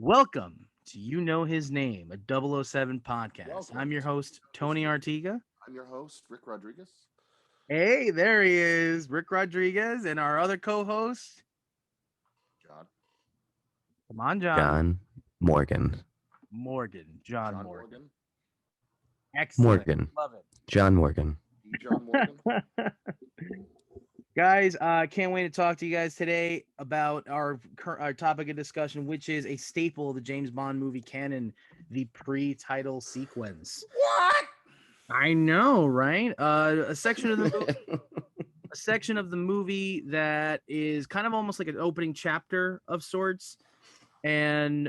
Welcome to You Know His Name, a 007 podcast. I'm Welcome your to host, Tony Artiga. I'm your host, Rick Rodriguez. Hey, there he is, Rick Rodriguez, and our other co-host. John. Come on, John. John Morgan. Morgan. John John Morgan. Morgan. Excellent. Morgan. Love it. John Morgan. John Morgan. Guys, can't wait to talk to you guys today about our topic of discussion, which is a staple of the James Bond movie canon, the pre-title sequence. What? I know, right? A section of the movie that is kind of almost like an opening chapter of sorts, and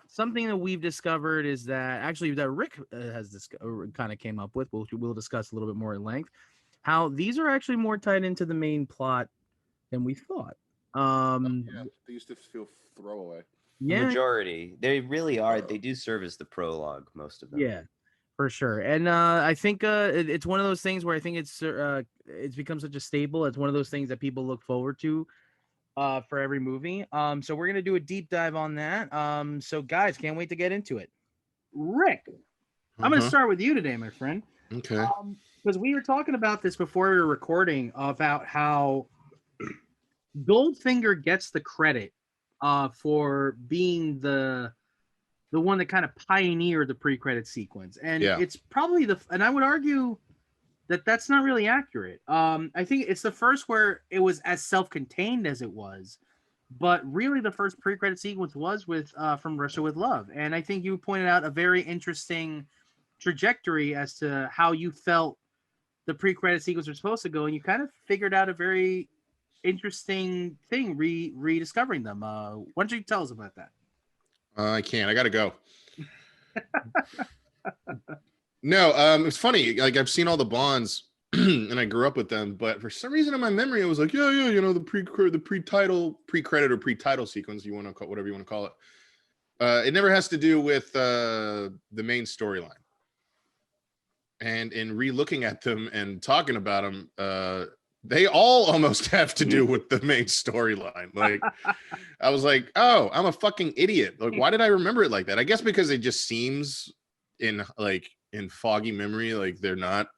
something that we've discovered is that actually that Rick has kind of came up with. We'll discuss a little bit more at length how these are actually more tied into the main plot than we thought. Yeah, they used to feel throwaway. Yeah, Majority. They really are. They do serve as the prologue, most of them. yeah, for sure. And I think it's one of those things where I think it's become such a staple. It's one of those things that people look forward to for every movie. So we're gonna do a deep dive on that. So guys, can't wait to get into it. Rick, I'm gonna start with you today, my friend. Okay. Because we were talking about this before we were recording about how Goldfinger gets the credit for being the one that kind of pioneered the pre-credit sequence, and it's probably and I would argue that that's not really accurate. I think it's the first where it was as self-contained as it was, but really the first pre-credit sequence was with From Russia with Love, and I think you pointed out a very interesting trajectory as to how you felt the pre-credit sequence was supposed to go, and you kind of figured out a very interesting thing rediscovering them. Why don't you tell us about that? I can't. I gotta go. No, it's funny. Like I've seen all the Bonds, and I grew up with them, but for some reason in my memory, it was like, yeah, you know, the pre-credit or pre-title sequence. You want to call whatever you want to call it. It never has to do with the main storyline. And in re-looking at them and talking about them, they all almost have to do with the main storyline. Like, I was like, oh, I'm a fucking idiot. Like, why did I remember it like that? I guess because it just seems in foggy memory like they're not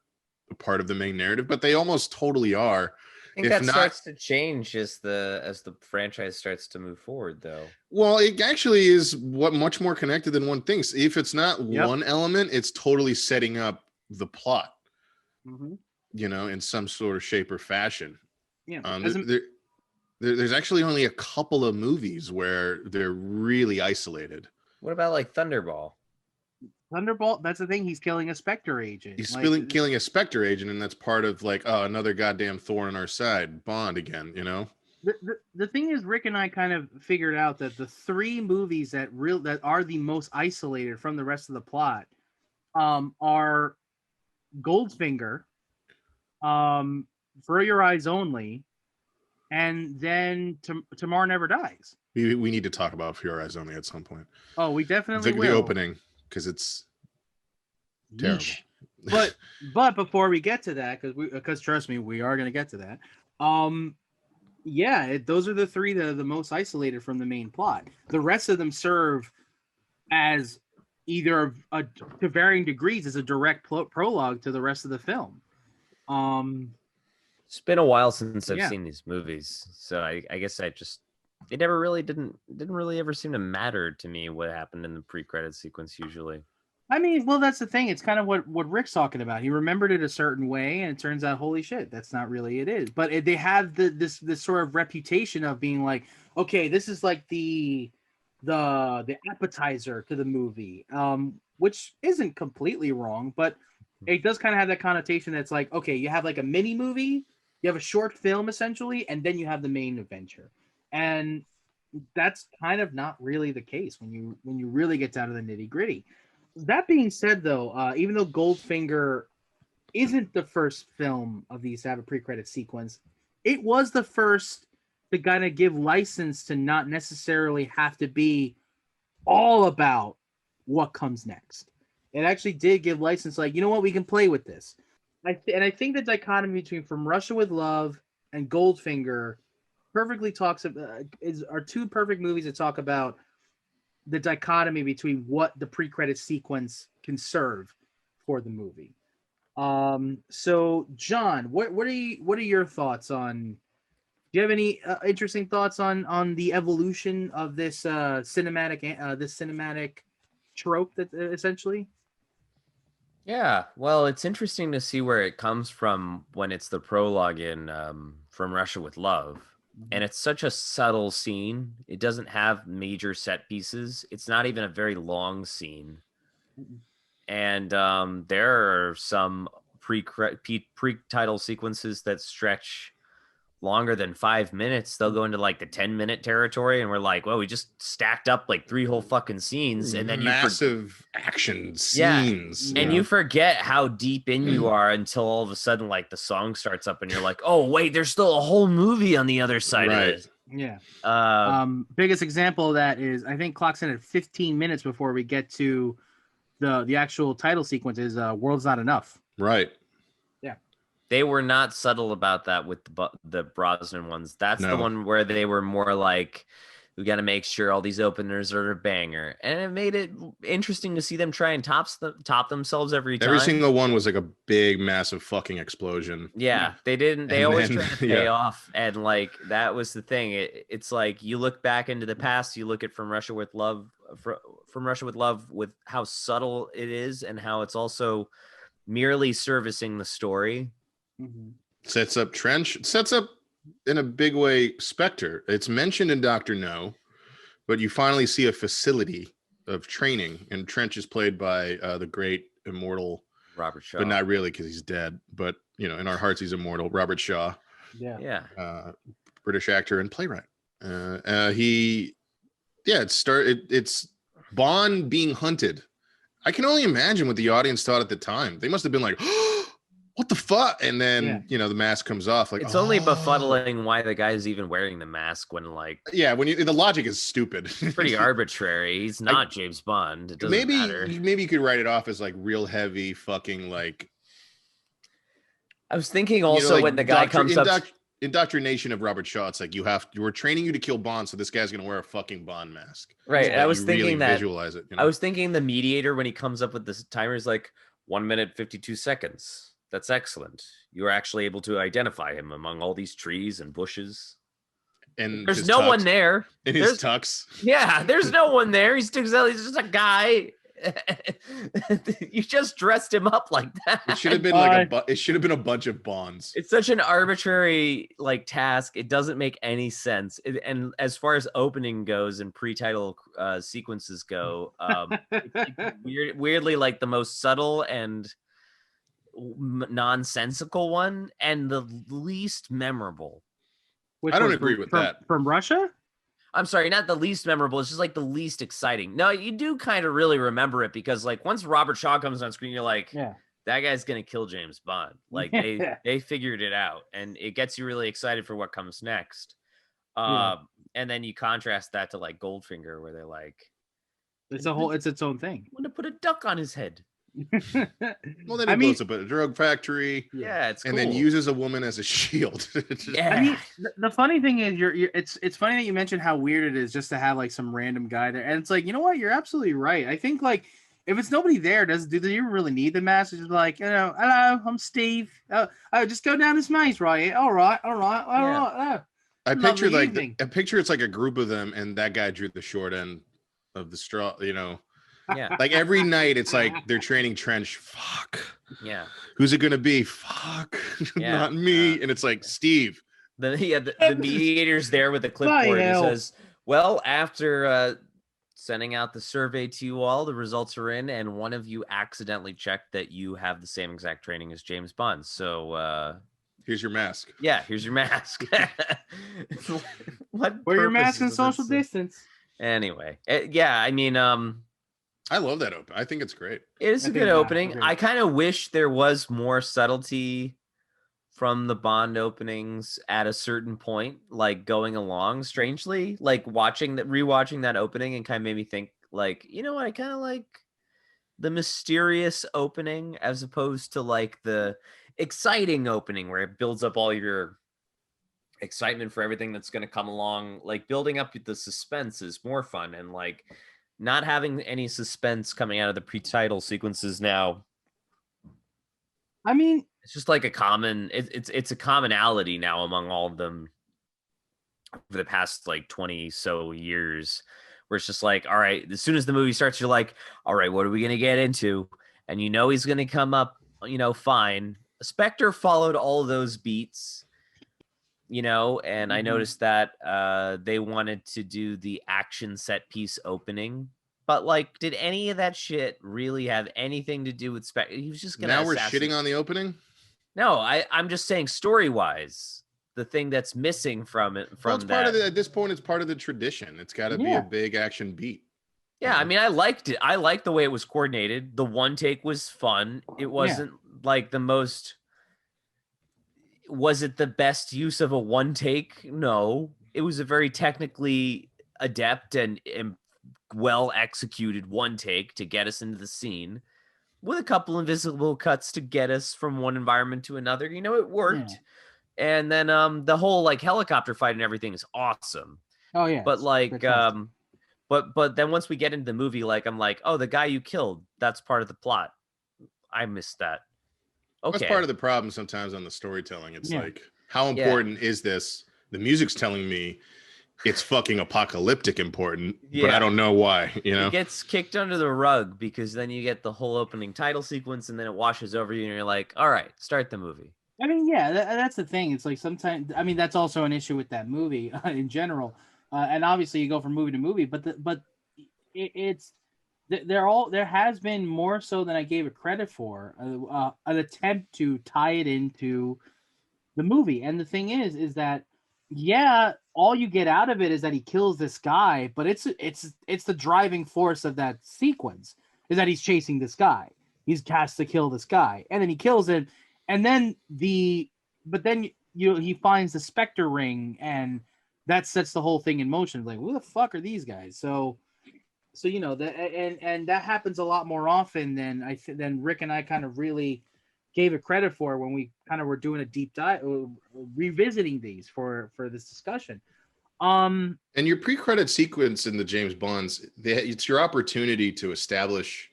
a part of the main narrative, but they almost totally are. I think that starts to change as the franchise starts to move forward, though. Well, it actually is much more connected than one thinks. If it's not one element, it's totally setting up the plot, you know, in some sort of shape or fashion. Yeah. There's actually only a couple of movies where they're really isolated. What about like Thunderball? Thunderball, that's the thing. He's killing a Spectre agent. He's killing a Spectre agent, and that's part of like, oh, another goddamn thorn in our side, Bond again, you know? The thing is, Rick and I kind of figured out that the three movies that are the most isolated from the rest of the plot are Goldfinger, For Your Eyes Only, and then Tomorrow Never Dies. We need to talk about For Your Eyes Only at some point. Oh, we definitely will. The opening, because it's terrible. But before we get to that, because trust me, we are going to get to that. Those are the three that are the most isolated from the main plot. The rest of them serve as either to varying degrees as a direct prologue to the rest of the film. It's been a while since I've seen these movies, so I guess it never really didn't really ever seem to matter to me what happened in the pre-credit sequence usually. I mean, well, that's the thing. It's kind of what Rick's talking about. He remembered it a certain way, and it turns out, holy shit, that's not really it is. But they have this sort of reputation of being like, okay, this is like the appetizer to the movie, which isn't completely wrong, but it does kind of have that connotation that's like, okay, you have like a mini movie, you have a short film essentially, and then you have the main adventure, and that's kind of not really the case when you really get down to the nitty gritty. That being said, though, even though Goldfinger isn't the first film of these to have a pre-credit sequence, it was the first to kind of give license to not necessarily have to be all about what comes next. It actually did give license, like, you know what, we can play with this. And I think the dichotomy between From Russia with Love and Goldfinger perfectly are two perfect movies that talk about the dichotomy between what the pre-credit sequence can serve for the movie. So John, what are your thoughts on? Do you have any interesting thoughts on the evolution of this cinematic trope that essentially? Yeah, well, it's interesting to see where it comes from when it's the prologue in From Russia with Love. And it's such a subtle scene. It doesn't have major set pieces. It's not even a very long scene. And there are some pre-title sequences that stretch longer than 5 minutes. They'll go into like the 10-minute territory, and we're like, well, we just stacked up like 3 whole fucking scenes, and then massive action scenes. And you forget how deep in you are until all of a sudden like the song starts up and you're like, oh wait, there's still a whole movie on the other side of it. Yeah. Biggest example of that is, I think clocks in at 15 minutes before we get to the actual title sequence is World's Not Enough. Right. They were not subtle about that with the Brosnan ones. That's the one where they were more like, we got to make sure all these openers are a banger. And it made it interesting to see them try and top themselves every time. Every single one was like a big, massive fucking explosion. Yeah, they didn't. They always tried to pay off. And like, that was the thing. It's like, you look back into the past, you look at From Russia with Love, with how subtle it is and how it's also merely servicing the story. Sets up Trench, sets up in a big way Spectre. It's mentioned in Dr. No, but you finally see a facility of training, and Trench is played by the great immortal Robert Shaw, but not really because he's dead, but you know, in our hearts he's immortal, Robert Shaw. British actor and playwright. It's Bond being hunted. I can only imagine what the audience thought at the time. They must have been like, oh, what the fuck? And then, you know, the mask comes off. Like, it's only befuddling why the guy's even wearing the mask when, like, the logic is stupid. It's pretty arbitrary. He's not James Bond. It doesn't matter. Maybe you could write it off as like real heavy fucking like. I was thinking also, like, when the guy comes up. Indoctrination of Robert Shaw. It's like we're training you to kill Bond, so this guy's gonna wear a fucking Bond mask. Right. So I was thinking really that. Visualize it. You know? I was thinking the Mediator, when he comes up with this timer, is like 1 minute 52 seconds. That's excellent. You are actually able to identify him among all these trees and bushes. And there's no one there. In his tux. Yeah, there's no one there. He's just a guy. You just dressed him up like that. It should have been it should have been a bunch of Bonds. It's such an arbitrary like task. It doesn't make any sense. And as far as opening goes and pre-title sequences go, weirdly like the most subtle and nonsensical one and the least memorable. I don't agree with that. From Russia? I'm sorry, not the least memorable. It's just like the least exciting. No, you do kind of really remember it because like once Robert Shaw comes on screen, you're like, that guy's gonna kill James Bond. Like they figured it out, and it gets you really excited for what comes next. And then you contrast that to like Goldfinger, where they're like, it's its own thing. I'm gonna put a duck on his head. Well, then he blows up a drug factory. Yeah, it's cool. And then uses a woman as a shield. I mean, the funny thing is, it's funny that you mentioned how weird it is just to have like some random guy there, and it's like, you know what, you're absolutely right. I think like if it's nobody there, do they even really need the mask? It's just like, you know, hello, I'm Steve. Oh, just go down this maze, right? All right. I picture it's like a group of them, and that guy drew the short end of the straw. You know. Yeah. Like every night it's like they're training Trench. Fuck. Yeah. Who's it gonna be? Fuck. Not me. And it's like Steve. The Mediator's there with the clipboard. He says, well, after sending out the survey to you all, the results are in, and one of you accidentally checked that you have the same exact training as James Bond. So here's your mask. Yeah, here's your mask. Wear your mask and social distance. Anyway, I mean, I love that open. I think it's great. It is a good opening. I kind of wish there was more subtlety from the Bond openings at a certain point, like going along. Strangely, like rewatching that opening, and kind of made me think, like, you know what? I kind of like the mysterious opening as opposed to like the exciting opening where it builds up all your excitement for everything that's going to come along. Like building up the suspense is more fun, and like not having any suspense coming out of the pre-title sequences now. I mean, it's just like a common. It's a commonality now among all of them for the past like 20 so years, where it's just like, all right, as soon as the movie starts, you're like, all right, what are we gonna get into? And he's gonna come up, fine. Spectre followed all those beats. And I noticed that they wanted to do the action set piece opening, but like, did any of that shit really have anything to do with Spectre? He was just gonna. Now we're shitting on the opening. No, I'm just saying, story wise, the thing that's missing from it, It's part of at this point, it's part of the tradition. It's got to be a big action beat. Yeah, I mean, I liked it. I liked the way it was coordinated. The one take was fun. It wasn't like the most. Was it the best use of a one take? No. It was a very technically adept and well executed one take to get us into the scene, with a couple invisible cuts to get us from one environment to another. It worked. And then the whole like helicopter fight and everything is awesome. Oh yeah. But like but then once we get into the movie, like I'm like, oh, the guy you killed, that's part of the plot. I missed that. Okay. That's part of the problem sometimes on the storytelling. It's like, how important is this? The music's telling me it's fucking apocalyptic important, but I don't know why, It gets kicked under the rug because then you get the whole opening title sequence and then it washes over you and you're like, all right, start the movie. I mean, yeah, that's the thing. It's like sometimes, I mean, that's also an issue with that movie in general. And obviously you go from movie to movie, but there has been more so than I gave it credit for, an attempt to tie it into the movie. And the thing is that, all you get out of it is that he kills this guy, but it's the driving force of that sequence is that he's chasing this guy. He's tasked to kill this guy, and then he kills him, and then he finds the Spectre ring, and that sets the whole thing in motion. Like, who the fuck are these guys? So that and that happens a lot more often than Rick and I kind of really gave it credit for when we kind of were doing a deep dive, revisiting these for this discussion. And your pre-credit sequence in the James Bonds, it's your opportunity to establish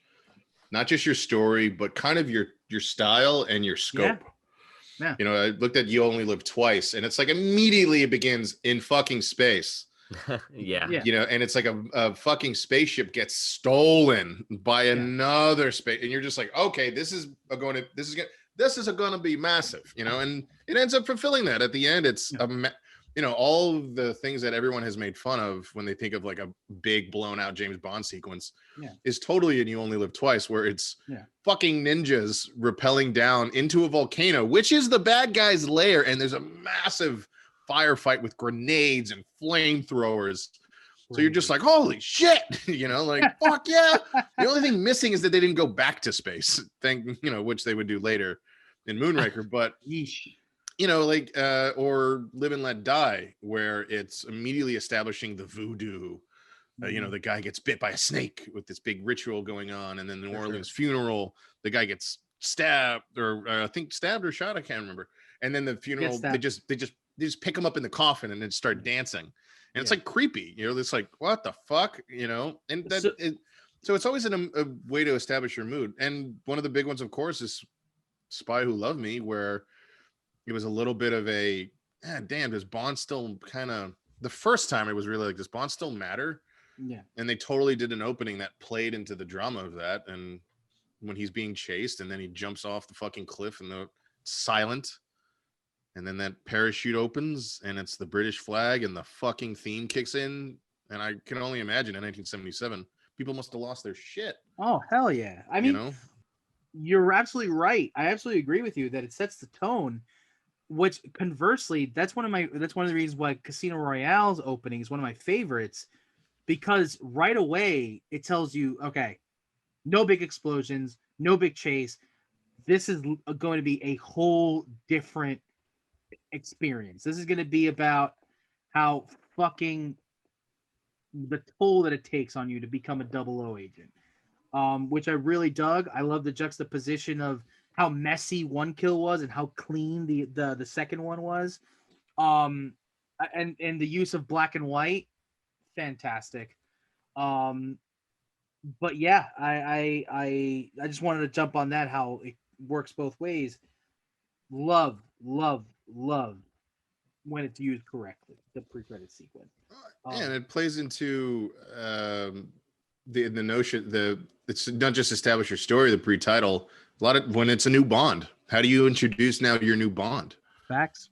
not just your story, but kind of your style and your scope. Yeah. I looked at You Only Live Twice, and it's like immediately it begins in fucking space. And it's like a fucking spaceship gets stolen by another space, and you're just like, okay, this is going to be massive, and it ends up fulfilling that at the end. It's all of the things that everyone has made fun of when they think of like a big blown out James Bond sequence is totally in You Only Live Twice, where it's fucking ninjas rappelling down into a volcano, which is the bad guy's lair, and there's a massive firefight with grenades and flamethrowers. So you're just like, holy shit, like, fuck yeah. The only thing missing is that they didn't go back to space, which they would do later in Moonraker. But, or Live and Let Die, where it's immediately establishing the voodoo. The guy gets bit by a snake with this big ritual going on. And then the New Orleans funeral, the guy gets stabbed or I think stabbed or shot. I can't remember. And then the funeral, they just pick him up in the coffin and then start dancing, and it's like creepy, it's like, what the fuck, and that so it's always a way to establish your mood. And one of the big ones, of course, is Spy Who Loved Me, where it was a little bit of a damn, does Bond still kind of, the first time it was really like, does Bond still matter? And they totally did an opening that played into the drama of that, and when he's being chased and then he jumps off the fucking cliff and the silent. And then that parachute opens and it's the British flag and the fucking theme kicks in. And I can only imagine in 1977, people must have lost their shit. Oh, hell yeah. I mean, you're absolutely right. I absolutely agree with you that it sets the tone, which conversely, that's one of the reasons why Casino Royale's opening is one of my favorites, because right away it tells you, okay, no big explosions, no big chase. This is going to be a whole different experience. This is going to be about how fucking the toll that it takes on you to become a 00 agent, which I really dug. I love the juxtaposition of how messy one kill was and how clean the second one was, and the use of black and white, fantastic. but yeah, I just wanted to jump on that, how it works both ways. Love, love, love when it's used correctly, the pre-credit sequence. And it plays into the notion it's not just establish your story, the pre-title. A lot of when it's a new Bond, how do you introduce now your new Bond? Facts.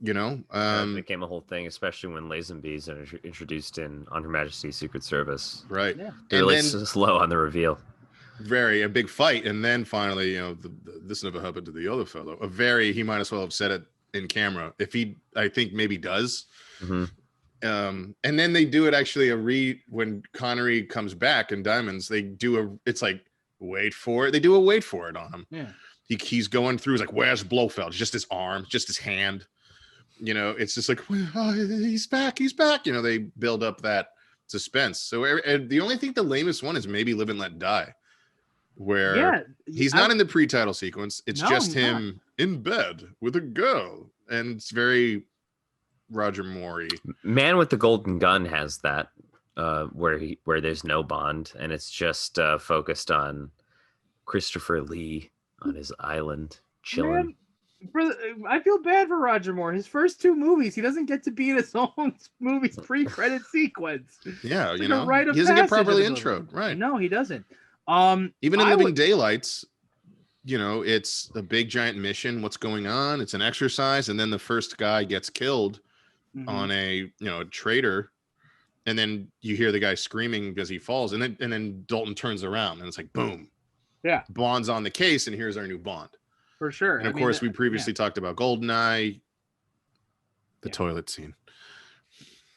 You know, It became a whole thing, especially when Lazenby's are introduced in On Her Majesty's Secret Service. right? Yeah. They're really slow on the reveal. A big fight, and then finally, you know, this never happened to the other fellow. He might as well have said it in camera if he, I think maybe does. Mm-hmm. And then they do it actually when Connery comes back in Diamonds, they do it's like wait for it. They do a wait for it on him. Yeah. He's going through. He's like, where's Blofeld? Just his arm, just his hand. You know, it's just like, oh, he's back. You know, they build up that suspense. So the only thing the lamest one is maybe Live and Let Die, where he's not in the pre-title sequence. It's just him in bed with a girl, and it's very Roger Moore-y. Man with the Golden Gun has that, where there's no Bond, and it's just focused on Christopher Lee on his island chilling. I feel bad for Roger Moore. His first two movies, he doesn't get to be in his own movie's pre-credit sequence. Yeah, it's you like know, he doesn't get properly introed, right? No, he doesn't. Even in Living Daylights, you know, it's a big giant mission. What's going on? It's an exercise, and then the first guy gets killed on a traitor, and then you hear the guy screaming because he falls, and then Dalton turns around, and it's like boom, yeah, Bond's on the case, and here's our new Bond. For sure. And of course, we previously talked about GoldenEye, the toilet scene,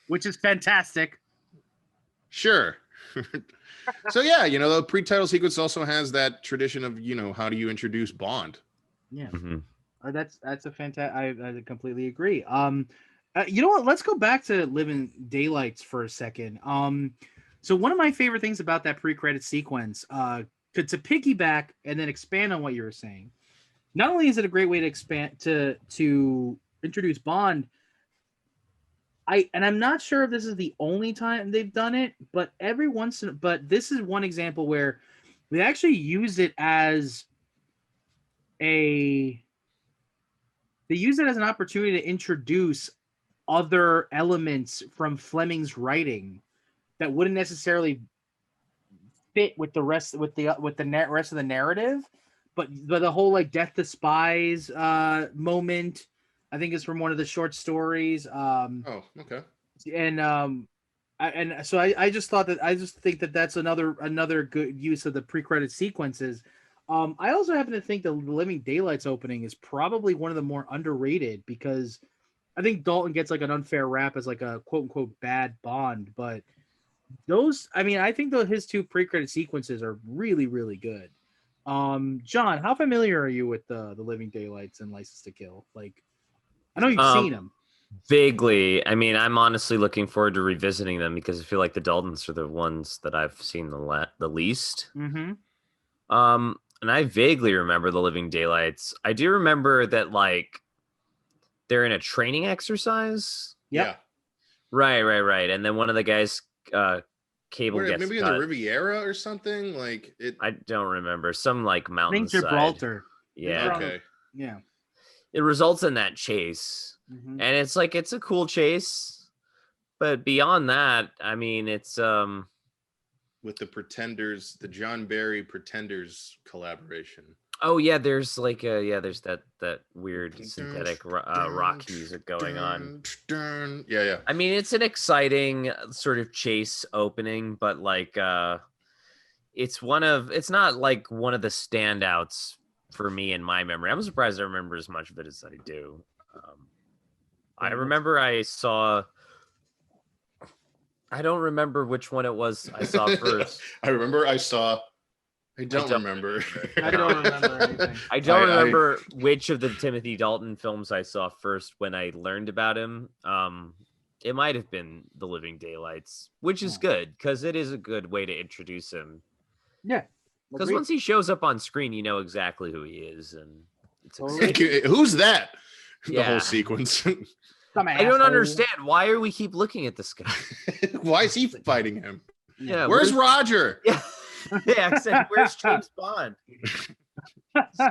which is fantastic. Sure. So yeah, you know, the pre-title sequence also has that tradition of, you know, how do you introduce Bond? Yeah, Mm-hmm. That's a fantastic. I completely agree. You know what? Let's go back to Living Daylights for a second. So one of my favorite things about that pre-credit sequence, to piggyback and then expand on what you were saying. Not only is it a great way to expand to introduce Bond, I'm not sure if this is the only time they've done it, but this is one example where they actually used it as an opportunity to introduce other elements from Fleming's writing that wouldn't necessarily fit with the rest rest of the narrative. But the whole like Death to Spies moment, I think is from one of the short stories. Okay. And so I just think that that's another good use of the pre-credit sequences. I also happen to think the Living Daylights opening is probably one of the more underrated, because I think Dalton gets like an unfair rap as like a quote unquote bad Bond, but I think his two pre-credit sequences are really, really good. John, how familiar are you with the Living Daylights and License to Kill? Like, I know you've seen them. Vaguely. I mean, I'm honestly looking forward to revisiting them because I feel like the Daltons are the ones that I've seen the least. Mm-hmm. And I vaguely remember the Living Daylights. I do remember that like they're in a training exercise. Yep. Yeah. Right. And then one of the guys cable gets maybe cut. in the Riviera or something like it. I don't remember, some like mountainside. Gibraltar. Yeah. Okay. Yeah. It results in that chase, and it's like it's a cool chase, but beyond that, I mean, it's with the Pretenders, the John Barry Pretenders collaboration. Oh yeah, there's like there's that weird synthetic rock music going on. Yeah. I mean, it's an exciting sort of chase opening, but like it's not like one of the standouts for me in my memory. I'm surprised I remember as much of it as I do. I remember I don't remember which one it was I saw first. I don't remember. I don't remember anything. I don't remember which of the Timothy Dalton films I saw first when I learned about him. It might have been The Living Daylights, which is good because it is a good way to introduce him. Yeah. Because once he shows up on screen, you know exactly who he is, and it's exciting. Who's that? The whole sequence. I don't understand. Why are we keep looking at this guy? Why is he fighting him? Yeah, Where's Roger? Yeah, yeah. I said, where's James Bond? It's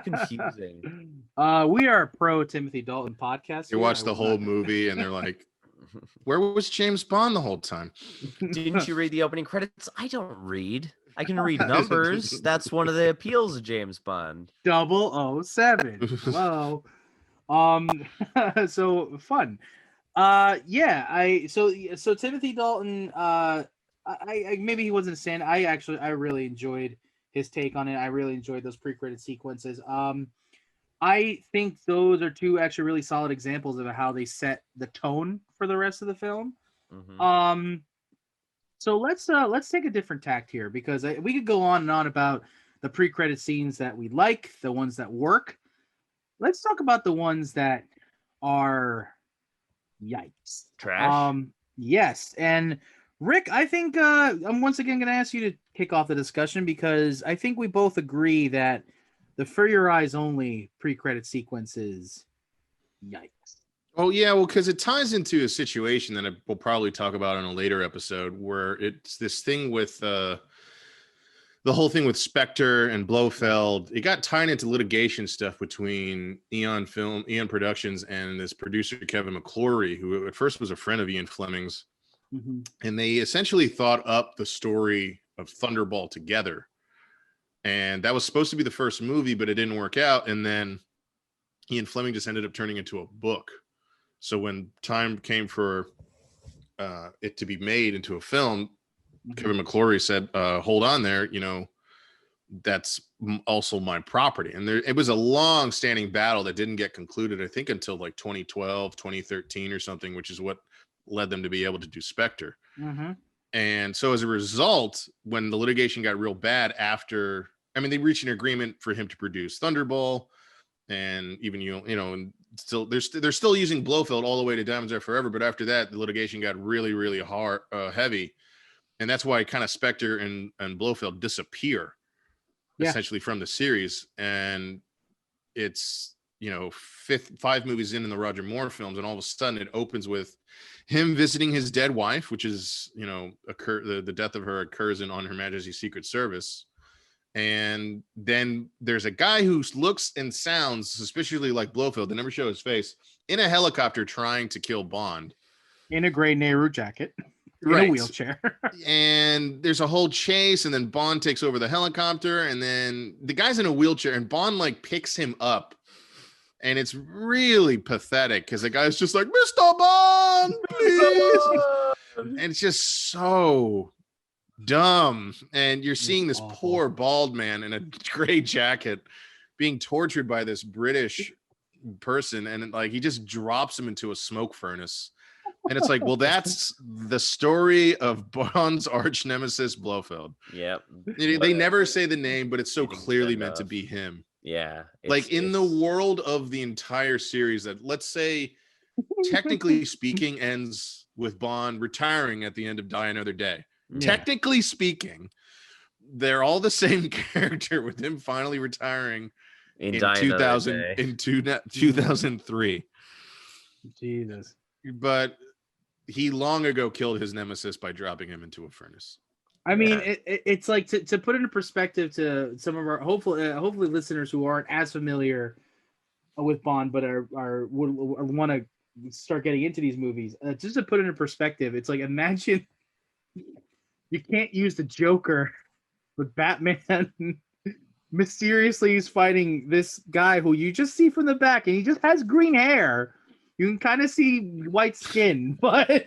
confusing. We are a pro Timothy Dalton podcast. They watch the whole movie and they're like, where was James Bond the whole time? Didn't you read the opening credits? I don't read. I can read numbers. That's one of the appeals of James Bond. 007. Hello. So fun. So Timothy Dalton, I maybe he wasn't a fan. I really enjoyed his take on it. I really enjoyed those pre-credit sequences. I think those are two actually really solid examples of how they set the tone for the rest of the film. Mm-hmm. So let's take a different tact here, because we could go on and on about the pre-credit scenes that we like, the ones that work. Let's talk about the ones that are yikes. Trash. Yes, and Rick, I think I'm once again going to ask you to kick off the discussion, because I think we both agree that the For Your Eyes Only pre-credit sequences, yikes. Oh yeah, well, because it ties into a situation that we'll probably talk about in a later episode, where it's this thing with the whole thing with Spectre and Blofeld. It got tied into litigation stuff between Eon Productions and this producer Kevin McClory, who at first was a friend of Ian Fleming's, and they essentially thought up the story of Thunderball together, and that was supposed to be the first movie, but it didn't work out, and then Ian Fleming just ended up turning into a book. So when time came for it to be made into a film, Kevin McClory said, hold on there, that's also my property. And it was a long standing battle that didn't get concluded, I think, until like 2012, 2013 or something, which is what led them to be able to do Spectre. And so as a result, when the litigation got real bad they reached an agreement for him to produce Thunderball, and even, and still they're still using Blofeld all the way to Diamonds Are Forever. But after that, the litigation got really, really hard, heavy. And that's why kind of Spectre and Blofeld disappear essentially from the series. And it's, 5 movies in the Roger Moore films. And all of a sudden it opens with him visiting his dead wife, which is, the death of her occurs on Her Majesty's Secret Service. And then there's a guy who looks and sounds suspiciously like Blofeld. They never show his face, in a helicopter trying to kill Bond. In a gray Nehru jacket. In a wheelchair. And there's a whole chase, and then Bond takes over the helicopter, and then the guy's in a wheelchair, and Bond picks him up. And it's really pathetic, because the guy's just like, Mr. Bond, please. And it's just so dumb. And you're seeing this poor bald man in a gray jacket being tortured by this British person, and he just drops him into a smoke furnace. And it's like, well, that's the story of Bond's arch nemesis Blofeld. Yep. They never say the name, but it's so clearly meant to be him. Yeah. In the world of the entire series, that, let's say, technically speaking, ends with Bond retiring at the end of Die Another Day. Technically speaking, they're all the same character, with him finally retiring in 2003. Jesus. But he long ago killed his nemesis by dropping him into a furnace. I mean, it's like, to put it in perspective to some of our hopefully listeners who aren't as familiar with Bond, but would want to start getting into these movies. Just to put it in perspective, it's like, imagine you can't use the Joker, but Batman mysteriously is fighting this guy who you just see from the back, and he just has green hair. You can kind of see white skin, but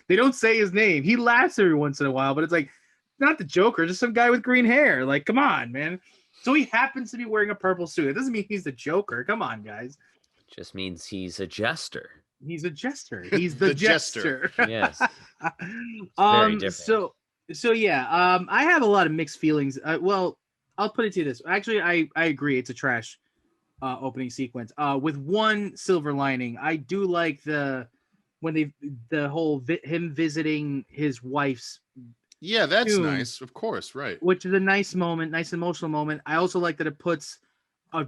they don't say his name. He laughs every once in a while, but it's like, not the Joker, just some guy with green hair. Like, come on, man. So he happens to be wearing a purple suit. It doesn't mean he's the Joker. Come on, guys. Just means he's a jester. He's a jester. He's the jester. Yes. Very different. So yeah, I have a lot of mixed feelings. Well, I'll put it to you this. Actually, I agree. It's a trash opening sequence. With one silver lining, I do like him visiting his wife's. Yeah, that's nice. Of course, right. Which is a nice moment, nice emotional moment. I also like that it puts a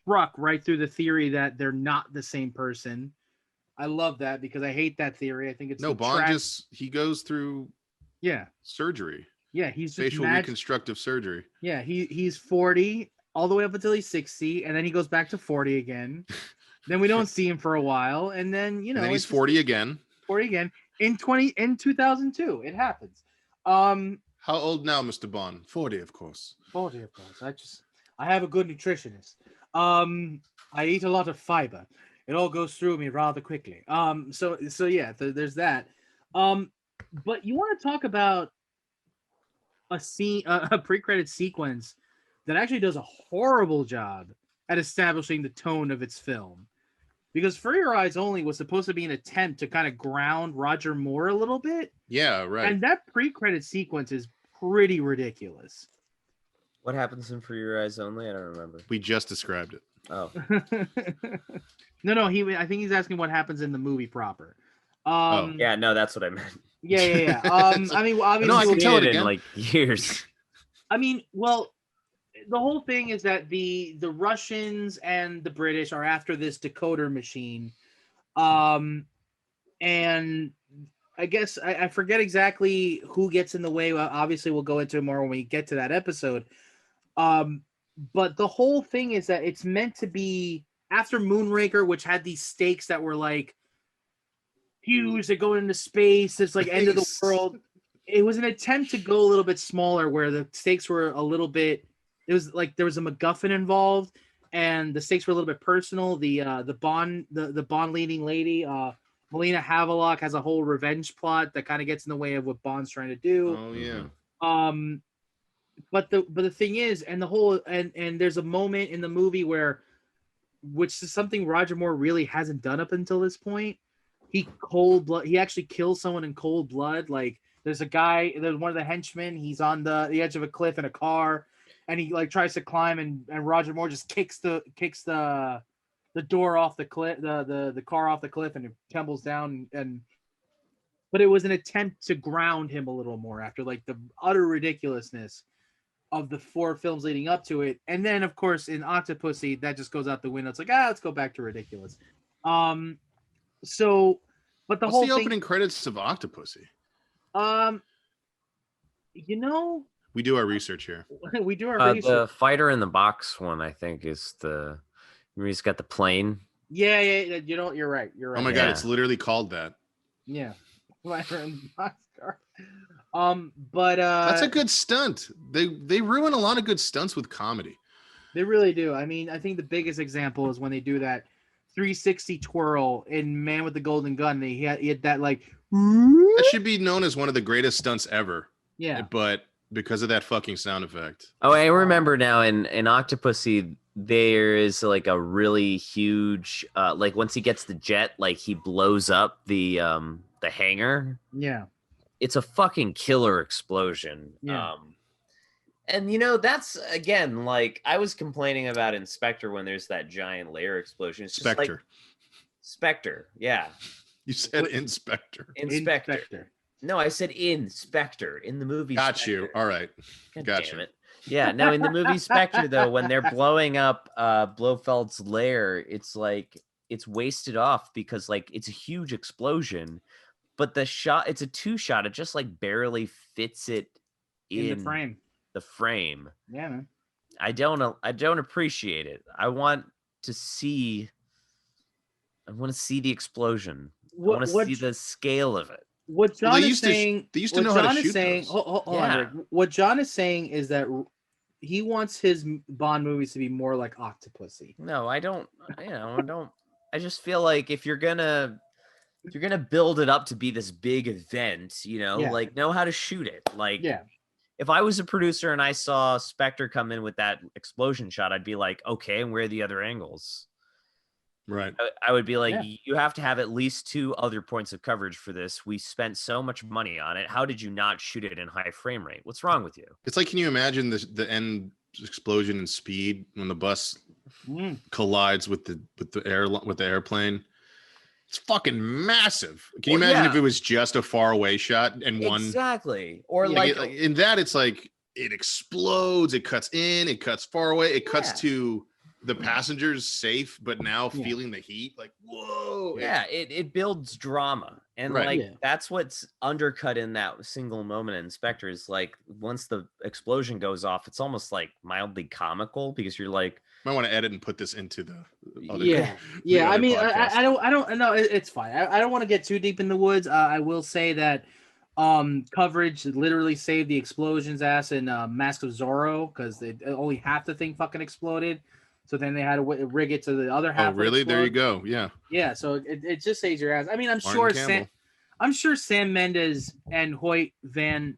truck right through the theory that they're not the same person. I love that, because I hate that theory. I think it's Bond he goes through Yeah. surgery. Yeah, he's just Facial reconstructive surgery. Yeah, he's 40 all the way up until he's 60, and then he goes back to 40 again. Then we don't see him for a while, and then and then he's 40 again. 40 again in 2002. It happens. How old now, Mr. Bond? 40, of course. 40, of course. I have a good nutritionist. I eat a lot of fiber. It all goes through me rather quickly. So yeah, there's that. But you want to talk about a scene, a pre-credit sequence that actually does a horrible job at establishing the tone of its film. Because For Your Eyes Only was supposed to be an attempt to kind of ground Roger Moore a little bit. Yeah, right. And that pre-credit sequence is pretty ridiculous. What happens in For Your Eyes Only? I don't remember. We just described it. Oh. No, I think he's asking what happens in the movie proper. Yeah, no, that's what I meant. Yeah. I mean, obviously, no, I can tell it in again. like years. I mean, well, the whole thing is that the Russians and the British are after this decoder machine, and I guess I forget exactly who gets in the way. Well, obviously, we'll go into it more when we get to that episode. But the whole thing is that it's meant to be after Moonraker, which had these stakes that were like huge, that go into space. It's like end of the world. It was an attempt to go a little bit smaller, where the stakes were a little bit. It was like there was a MacGuffin involved, and the stakes were a little bit personal. The Bond leading lady, Melina Havelock, has a whole revenge plot that kind of gets in the way of what Bond's trying to do. Oh yeah. But the thing is, and the whole and there's a moment in the movie which is something Roger Moore really hasn't done up until this point. He actually kills someone in cold blood. Like there's one of the henchmen. He's on the edge of a cliff in a car, and he like tries to climb, and Roger Moore just kicks the door off the cliff, the car off the cliff, and it tumbles down. But it was an attempt to ground him a little more after like the utter ridiculousness of the 4 films leading up to it. And then of course in Octopussy, that just goes out the window. It's like, let's go back to ridiculous. So but the What's whole the opening credits of Octopussy? We do our research here. We do our research. The Fighter in the Box one, I think, is he's got the plane. Yeah, you're right. Oh my god, it's literally called that. Yeah. Fighter in the Box car. But that's a good stunt. They ruin a lot of good stunts with comedy. They really do. I mean, I think the biggest example is when they do that 360 twirl in Man with the Golden Gun. He had that like that should be known as one of the greatest stunts ever. Yeah. But because of that fucking sound effect. Oh, I remember now in Octopussy, there is like a really huge like once he gets the jet, like he blows up the hangar. Yeah. It's a fucking killer explosion. Yeah. And that's again, like I was complaining about Inspector when there's that giant layer explosion. It's just Spectre. like Spectre, yeah. You said Inspector. Inspector. No, I said Inspector in the movie. Got Spectre. you. All right. God Got damn you. it. Yeah. Now in the movie Spectre, though, when they're blowing up Blofeld's lair, it's like it's wasted off because like it's a huge explosion, but the shot, it's a 2-shot. It just like barely fits it in the frame. The frame. Yeah, man. I don't appreciate it. I want to see the explosion. I want to see the scale of it. What John is saying, they used to know how to shoot those. Hold on. What John is saying is that he wants his Bond movies to be more like Octopussy. No, I don't. I just feel like if you're gonna build it up to be this big event, like know how to shoot it. Like, if I was a producer and I saw Spectre come in with that explosion shot, I'd be like, okay, and where are the other angles? Right. I would be like, you have to have at least 2 other points of coverage for this. We spent so much money on it. How did you not shoot it in high frame rate? What's wrong with you? It's like, can you imagine the end explosion in Speed when the bus collides with the airplane? It's fucking massive. Can you imagine if it was just a far away shot and one exactly? Or like in that, it's like it explodes, it cuts in, it cuts far away, it cuts to the passengers safe, but now feeling the heat, like whoa. Yeah, it builds drama. And Right. like Yeah. that's what's undercut in that single moment in Spectre is like once the explosion goes off, it's almost like mildly comical because you're like, Might want to edit and put this into the other, Yeah, the yeah. I other mean, podcast. I don't. No, it's fine. I don't want to get too deep in the woods. I will say that coverage literally saved the explosions ass in Mask of Zorro because only half the thing fucking exploded. So then they had to rig it to the other half. Oh, really? There you explode. go. Yeah. Yeah, so it just saves your ass. I mean, Martin Campbell. I'm sure Sam Mendes and Hoyt Van.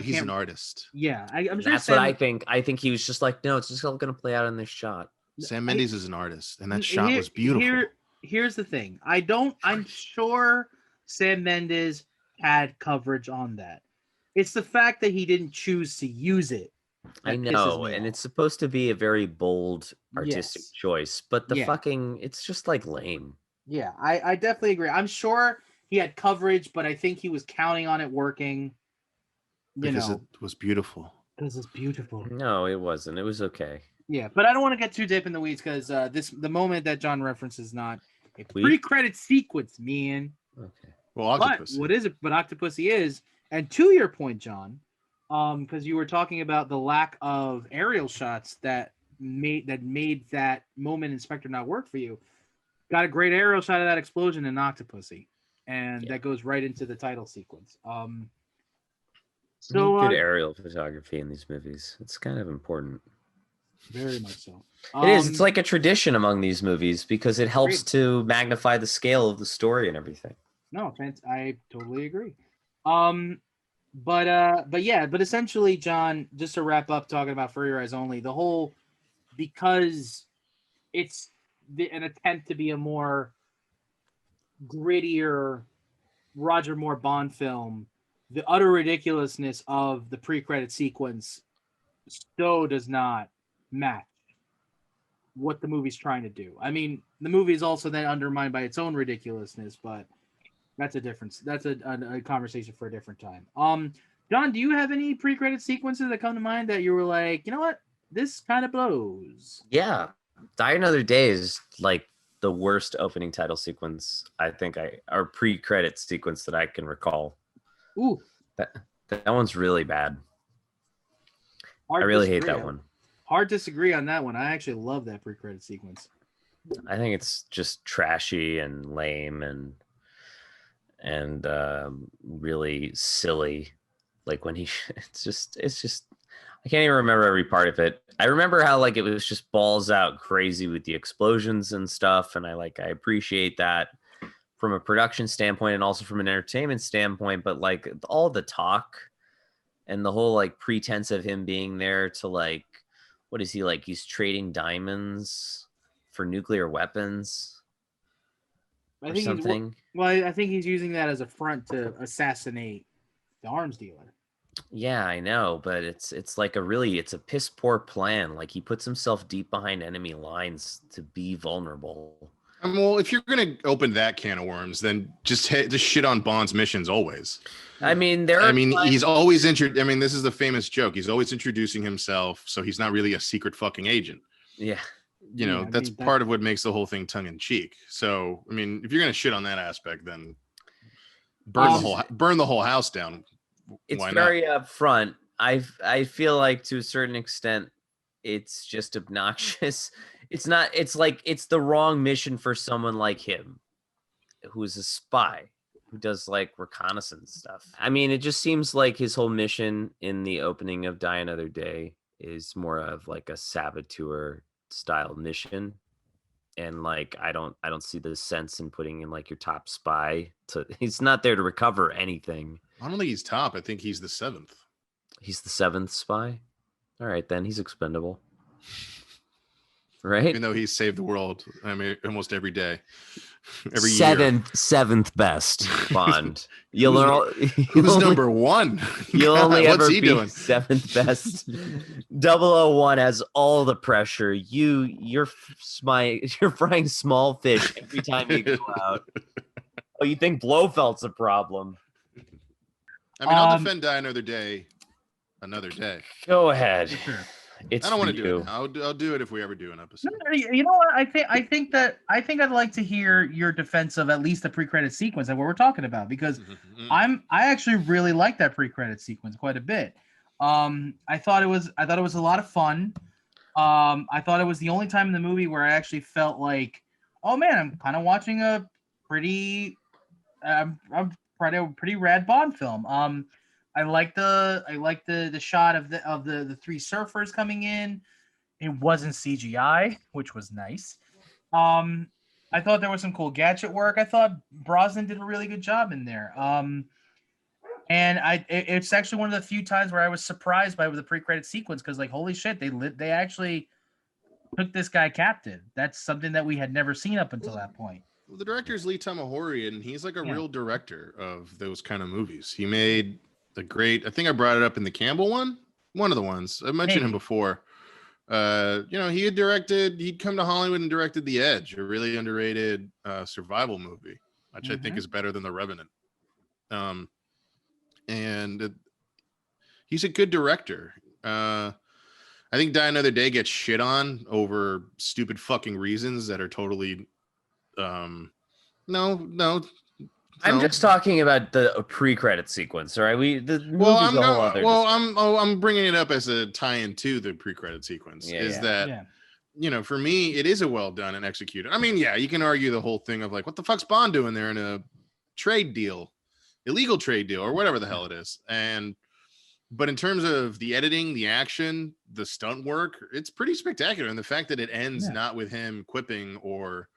He's an artist. Yeah, I'm sure. that's what I think. I think he was just like, no, it's just all gonna play out in this shot. Sam Mendes is an artist, and that shot was beautiful. Here's the thing. I'm sure Sam Mendes had coverage on that. It's the fact that he didn't choose to use it. I know, and it's supposed to be a very bold artistic choice, but the fucking it's just like lame. Yeah, I definitely agree. I'm sure he had coverage, but I think he was counting on it working. Because it was beautiful. Because it's beautiful. No, it wasn't. It was okay. Yeah, but I don't want to get too deep in the weeds because the moment that John references is not a pre-credit sequence, man. Okay. Well, Octopussy. But what is it? But Octopussy is, and to your point, John, because you were talking about the lack of aerial shots that made that moment in Spectre not work for you. Got a great aerial shot of that explosion in Octopussy, and that goes right into the title sequence. So good aerial photography in these movies. It's kind of important. Very much so. It is. It's like a tradition among these movies because it helps to magnify the scale of the story and everything. No, I totally agree. But essentially, John, just to wrap up talking about For Your Eyes Only, the whole, because it's an attempt to be a more grittier Roger Moore Bond film, the utter ridiculousness of the pre-credit sequence so does not match what the movie's trying to do. I mean, the movie is also then undermined by its own ridiculousness, but that's a difference. That's a conversation for a different time. John, do you have any pre-credit sequences that come to mind that you were like, you know what, this kind of blows? Yeah, Die Another Day is like the worst opening title sequence or pre-credit sequence that I can recall. Ooh, that one's really bad. I really hate that one. Hard disagree on that one. I actually love that pre-credit sequence. I think it's just trashy and lame and really silly. Like when it's just I can't even remember every part of it. I remember how like it was just balls out crazy with the explosions and stuff, and I appreciate that from a production standpoint and also from an entertainment standpoint, but like all the talk and the whole like pretense of him being there to like, what is he like? He's trading diamonds for nuclear weapons or something. I think he's using that as a front to assassinate the arms dealer. Yeah, I know, but it's like it's a piss poor plan. Like he puts himself deep behind enemy lines to be vulnerable. Well, if you're gonna open that can of worms, then just shit on Bond's missions always. I mean, he's always this is the famous joke. He's always introducing himself, so he's not really a secret fucking agent. Yeah, that's part of what makes the whole thing tongue in cheek. So, I mean, if you're gonna shit on that aspect, then burn the whole house down. It's very upfront. I feel like to a certain extent, it's just obnoxious. It's not. It's like it's the wrong mission for someone like him, who is a spy, who does like reconnaissance stuff. I mean, it just seems like his whole mission in the opening of Die Another Day is more of like a saboteur style mission, and like I don't see the sense in putting in like your top spy he's not there to recover anything. I don't think he's top. I think he's the 7th. He's the 7th spy. All right, then he's expendable. Right? Even though he's saved the world, I mean, almost every day, every year. Seventh best Bond. Who's number 1? You'll only ever be doing? 7th best. 001 has all the pressure. You're frying small fish every time you go out. Oh, you think Blofeld's a problem? I mean, I'll defend Die Another Day. Another day. Go ahead. It's I don't want for to do you. it now. I'll do it if we ever do an episode. You know what? I think I'd like to hear your defense of at least the pre-credit sequence and what we're talking about, because I actually really like that pre-credit sequence quite a bit. I thought it was a lot of fun. I thought it was the only time in the movie where I actually felt like, oh man, I'm kind of watching a pretty pretty rad Bond film. I like the shot of the three surfers coming in. It wasn't CGI, which was nice. I thought there was some cool gadget work. I thought Brosnan did a really good job in there. And it's actually one of the few times where I was surprised by the pre-credit sequence, because like, holy shit, they actually took this guy captive. That's something that we had never seen up until that point. Well, the director is Lee Tamahori, and he's like a real director of those kind of movies. He made the great, I think I brought it up in the Campbell one of the ones. I mentioned him before. He'd come to Hollywood and directed The Edge, a really underrated survival movie, which I think is better than The Revenant. He's a good director. I think Die Another Day gets shit on over stupid fucking reasons that are totally no. I'm just talking about the pre-credit sequence, all right? I'm bringing it up as a tie-in to the pre-credit sequence. For me, it is a well done and executed. I mean, yeah, you can argue the whole thing of like, what the fuck's Bond doing there in a trade deal, illegal trade deal, or whatever the hell it is. But in terms of the editing, the action, the stunt work, it's pretty spectacular. And the fact that it ends not with him quipping or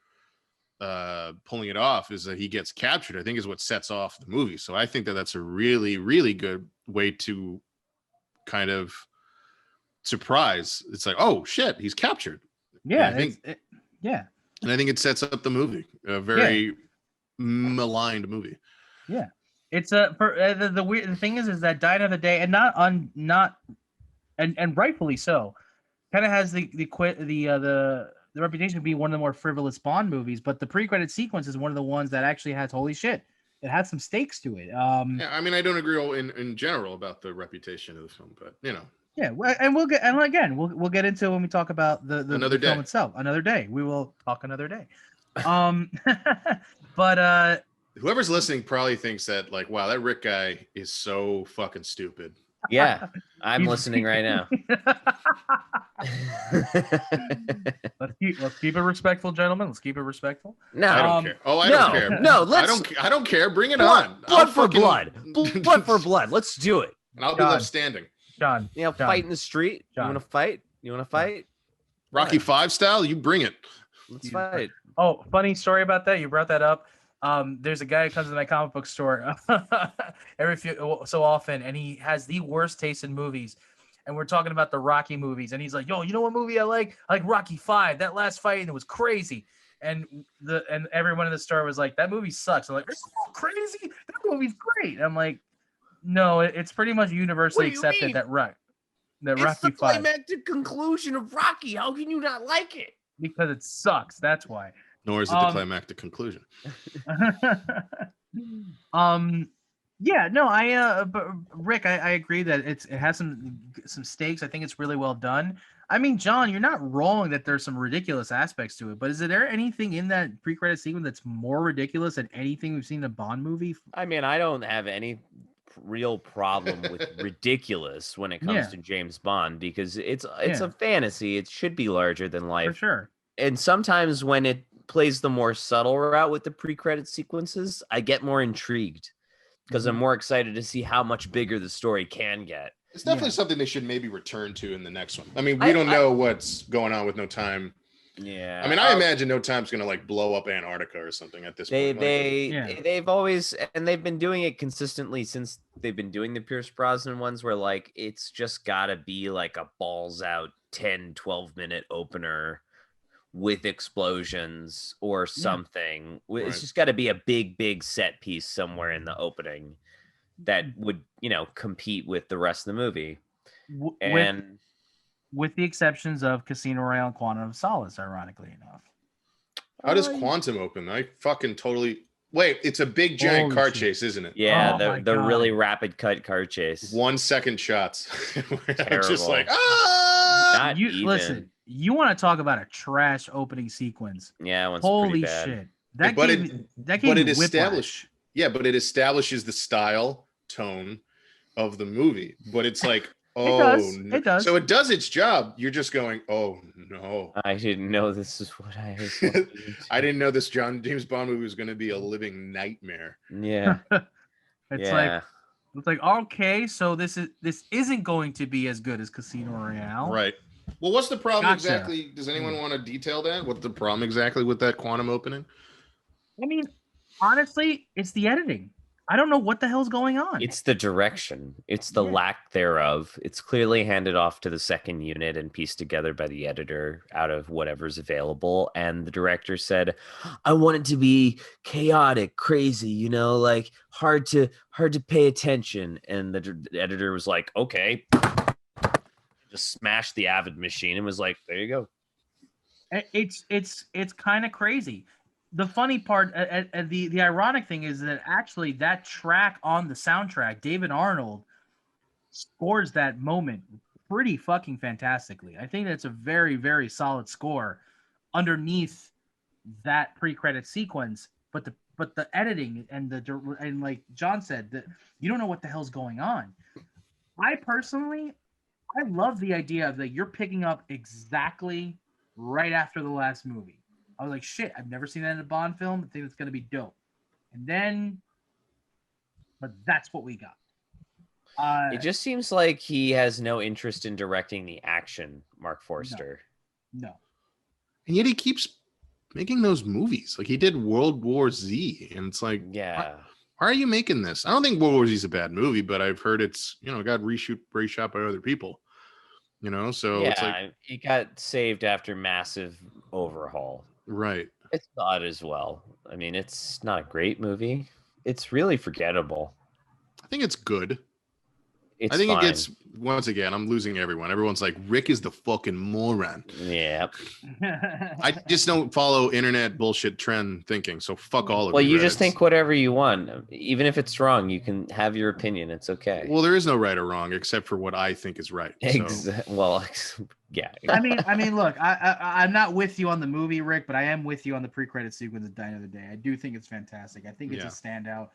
pulling it off, is that he gets captured, I think is what sets off the movie. So I think that that's a really, really good way to kind of surprise. It's like, oh shit, he's captured. Yeah. And I think it sets up the movie, a very maligned movie. Yeah. It's the weird the thing is that Die Another Day, and and rightfully so, kind of has the reputation of being one of the more frivolous Bond movies, but the pre-credit sequence is one of the ones that actually has, holy shit, it has some stakes to it. I mean, I don't agree in general about the reputation of the film, but you know. Yeah, and we'll get into it when we talk about the film itself. Another day, we will talk another day. But whoever's listening probably thinks that, like, wow, that Rick guy is so fucking stupid. Yeah, I'm listening right now. Let's keep it respectful, gentlemen. Let's keep it respectful. No, I don't care. I don't care. No, I don't care. Bring it on. Blood for blood. Blood for blood. Let's do it. And I'll be left standing. John, fight in the street. John. You want to fight? Rocky V style. You bring it. Let's fight. Oh, funny story about that. You brought that up. There's a guy who comes to my comic book store every so often, and he has the worst taste in movies. And we're talking about the Rocky movies, and he's like, "Yo, you know what movie I like? I like Rocky V. That last fight, and it was crazy." And everyone in the store was like, "That movie sucks." I'm like, "It's so crazy. That movie's great." And I'm like, "No, it's pretty much universally accepted that Rocky V. It's the climactic conclusion of Rocky. How can you not like it? Because it sucks. That's why." Nor is it the climactic conclusion. Yeah, no, but Rick, I agree that it has some stakes. I think it's really well done. I mean, John, you're not wrong that there's some ridiculous aspects to it, but is there anything in that pre-credit sequence that's more ridiculous than anything we've seen in a Bond movie? I mean, I don't have any real problem with ridiculous when it comes to James Bond, because it's a fantasy. It should be larger than life. For sure. And sometimes when it plays the more subtle route with the pre-credit sequences, I get more intrigued, because I'm more excited to see how much bigger the story can get. It's definitely something they should maybe return to in the next one. I mean, we don't know what's going on with No Time. Yeah. I mean, I imagine No Time's going to like blow up Antarctica or something at this point. They've always, and they've been doing it consistently since they've been doing the Pierce Brosnan ones, where like, it's just got to be like a balls out 10, 12-minute opener with explosions or something. It's just got to be a big set piece somewhere in the opening that would, compete with the rest of the movie. With the exceptions of Casino Royale and Quantum of Solace, ironically enough. How does Quantum open? I fucking totally... Wait, it's a big giant car chase, isn't it? Yeah, the really rapid cut car chase. 1 second shots. I'm just like, Not You even. listen. You want to talk about a trash opening sequence? Yeah, it was pretty Holy bad. shit! That but gave me whiplash. but it establishes the style tone of the movie. But it's like, It oh does. no. It does. So it does its job. You're just going, oh no. I didn't know this is what I was walking into. I didn't know this James Bond movie was going to be a living nightmare. Yeah. It's like okay, so this isn't going to be as good as Casino Royale. Right. Well, what's the problem Gotcha. exactly? Does anyone want to detail that? What's the problem exactly with that quantum opening? I mean, honestly, it's the editing. I don't know what the hell's going on. It's the direction. It's the lack thereof. It's clearly handed off to the second unit and pieced together by the editor out of whatever's available. And the director said, I want it to be chaotic, crazy, you know, like hard to pay attention. And the editor was like, okay. Just smashed the Avid machine and was like, there you go. It's kind of crazy. The funny part, the ironic thing is that actually that track on the soundtrack, David Arnold scores that moment pretty fucking fantastically. I think that's a very, very solid score underneath that pre-credit sequence. But the editing and like John said, that you don't know what the hell's going on. I love the idea of that you're picking up exactly right after the last movie. I was like, shit, I've never seen that in a Bond film. I think it's going to be dope. And then, but that's what we got. It just seems like he has no interest in directing the action, Mark Forster. No. And yet he keeps making those movies. Like he did World War Z. And it's like, yeah. Why are you making this? I don't think World War Z is a bad movie, but I've heard it's, got reshot by other people. So it's like it got saved after massive overhaul. Right. It's not as well. I mean, it's not a great movie. It's really forgettable. I think it's good. It's I think fine. it gets, once again, I'm losing everyone. Everyone's like, Rick is the fucking moron. Yeah. I just don't follow internet bullshit trend thinking. So fuck all of you. Well, you just think whatever you want. Even if it's wrong, you can have your opinion. It's okay. Well, there is no right or wrong except for what I think is right. So. Well, yeah. I mean, look, I'm not with you on the movie, Rick, but I am with you on the pre-credit sequence of Die Another Day. I do think it's fantastic. I think it's a standout.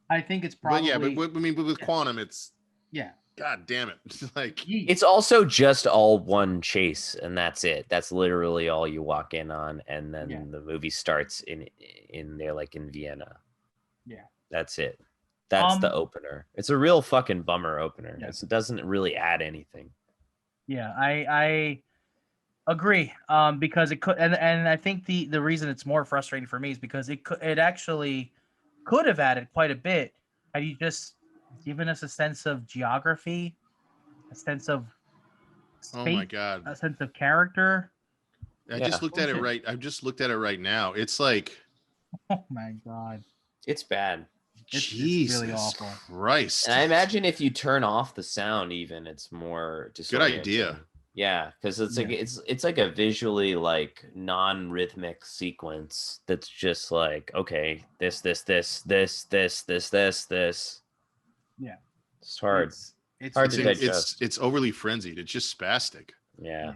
I think it's probably. But with Quantum, it's. Yeah. God damn it! Like it's also just all one chase, and that's it. That's literally all you walk in on, and then the movie starts in there, like in Vienna. Yeah. That's it. That's the opener. It's a real fucking bummer opener. Yeah. It doesn't really add anything. Yeah, I agree. Because it could, and I think the reason it's more frustrating for me is because it actually could have added quite a bit had you just given us a sense of geography, a sense of space, oh my God, a sense of character. I just looked at it right. I've just looked at it right now. It's like, oh my God, it's bad. Jesus it's really awful. Christ. And I imagine if you turn off the sound, even it's more disorienting. Good idea. Yeah, because it's like it's like a visually like non-rhythmic sequence that's just like, okay, this. Yeah, it's hard. It's hard to digest. It's overly frenzied. It's just spastic. Yeah.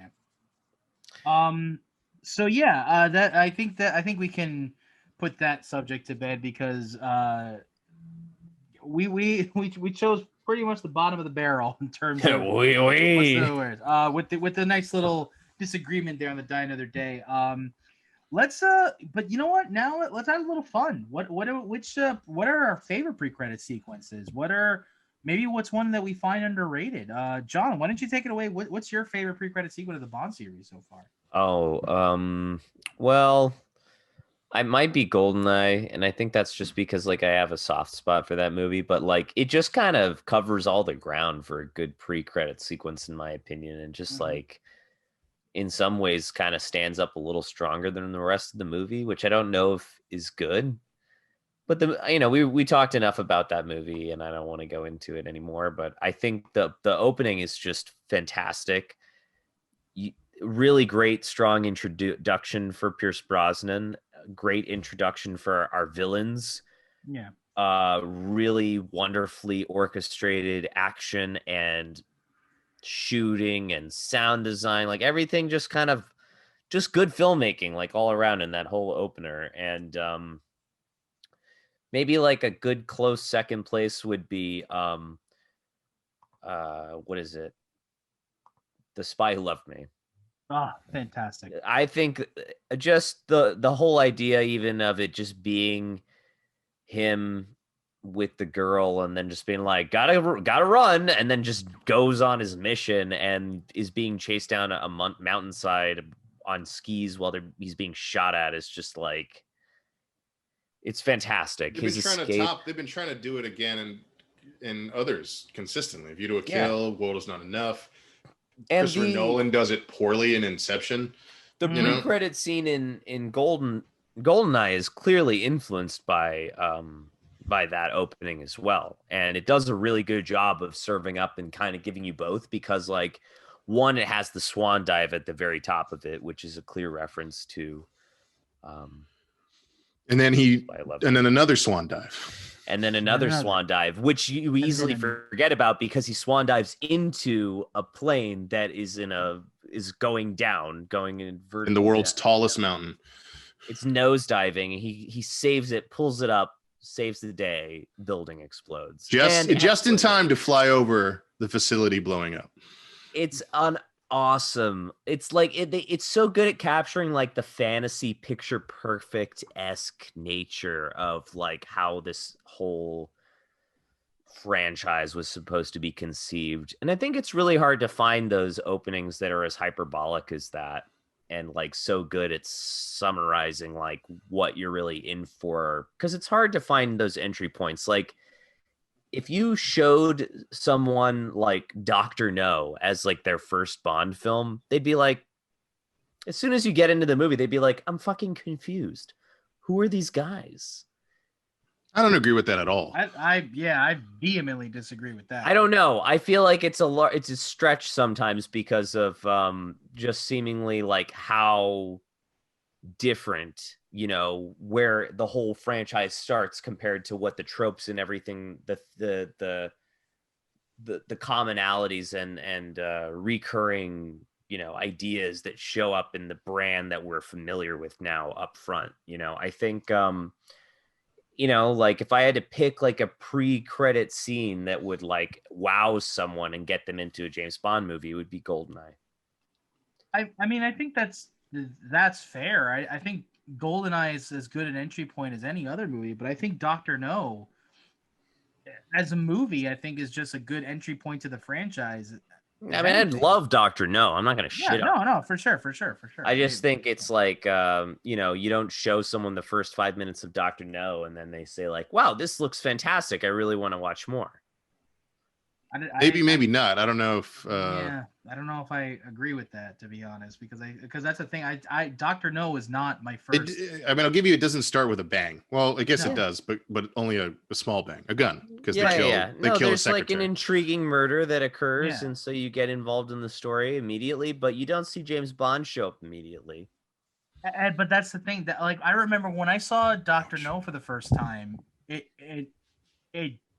So yeah, that I think we can put that subject to bed because we chose pretty much the bottom of the barrel in terms of with the nice little disagreement there on the Die Another Day. Let's but you know what? Now let's have a little fun. What are our favorite pre-credit sequences? What's one that we find underrated? John, why don't you take it away? What's your favorite pre-credit sequence of the Bond series so far? Well, I might be GoldenEye, and I think that's just because like I have a soft spot for that movie, but like it just kind of covers all the ground for a good pre-credit sequence in my opinion, and just like in some ways kind of stands up a little stronger than the rest of the movie, which I don't know if is good. But we talked enough about that movie and I don't want to go into it anymore, but I think the opening is just fantastic. Really great, strong introduction for Pierce Brosnan. Great introduction for our villains. Yeah. Really wonderfully orchestrated action and shooting and sound design, like everything just kind of just good filmmaking, like all around in that whole opener. And maybe like a good close second place would be what is it? The Spy Who Loved Me. Ah, fantastic. I think just the whole idea even of it just being him with the girl and then just being like gotta run, and then just goes on his mission and is being chased down a mountainside on skis while he's being shot at, is just like, it's fantastic. They've been trying to do it again in others consistently. If You Do a Kill, World Is Not Enough. And Christopher Nolan does it poorly in Inception. The pre-credit scene in GoldenEye is clearly influenced by that opening as well, and it does a really good job of serving up and kind of giving you both, because like, one, it has the swan dive at the very top of it, which is a clear reference to and then another swan dive, and then another swan dive, which you easily forget about because he swan dives into a plane that is going inverted in the world's tallest mountain. It's nose diving. He saves it, pulls it up, saves the day. Building explodes just in time to fly over the facility blowing up. It's an awesome. It's like it's so good at capturing like the fantasy picture perfect-esque nature of like how this whole franchise was supposed to be conceived. And I think it's really hard to find those openings that are as hyperbolic as that, and like so good at summarizing like what you're really in for, because it's hard to find those entry points. Like, if you showed someone like Dr. No as like their first Bond film, they'd be like, as soon as you get into the movie, they'd be like, I'm fucking confused. Who are these guys? I don't agree with that at all. I vehemently disagree with that. I don't know. I feel like it's a stretch sometimes because of just seemingly like how different, where the whole franchise starts compared to what the tropes and everything, the commonalities and recurring, ideas that show up in the brand that we're familiar with now up front. I think like if I had to pick like a pre-credit scene that would like wow someone and get them into a James Bond movie, it would be GoldenEye. I mean, I think that's fair. I think GoldenEye is as good an entry point as any other movie, but I think Dr. No, as a movie, I think is just a good entry point to the franchise. I mean, I'd love Dr. No. I'm not going to shit on it. No, for sure. I just think it's like, you don't show someone the first 5 minutes of Dr. No, and then they say like, wow, this looks fantastic. I really want to watch more. Maybe not. I don't know if. I don't know if I agree with that, to be honest, because that's the thing. I Dr. No is not my first. I'll give you. It doesn't start with a bang. Well, I guess it does, but only a small bang, a gun, because they kill a secretary. Like an intriguing murder that occurs, and so you get involved in the story immediately, but you don't see James Bond show up immediately. But that's the thing that, like, I remember when I saw Dr. No for the first time, it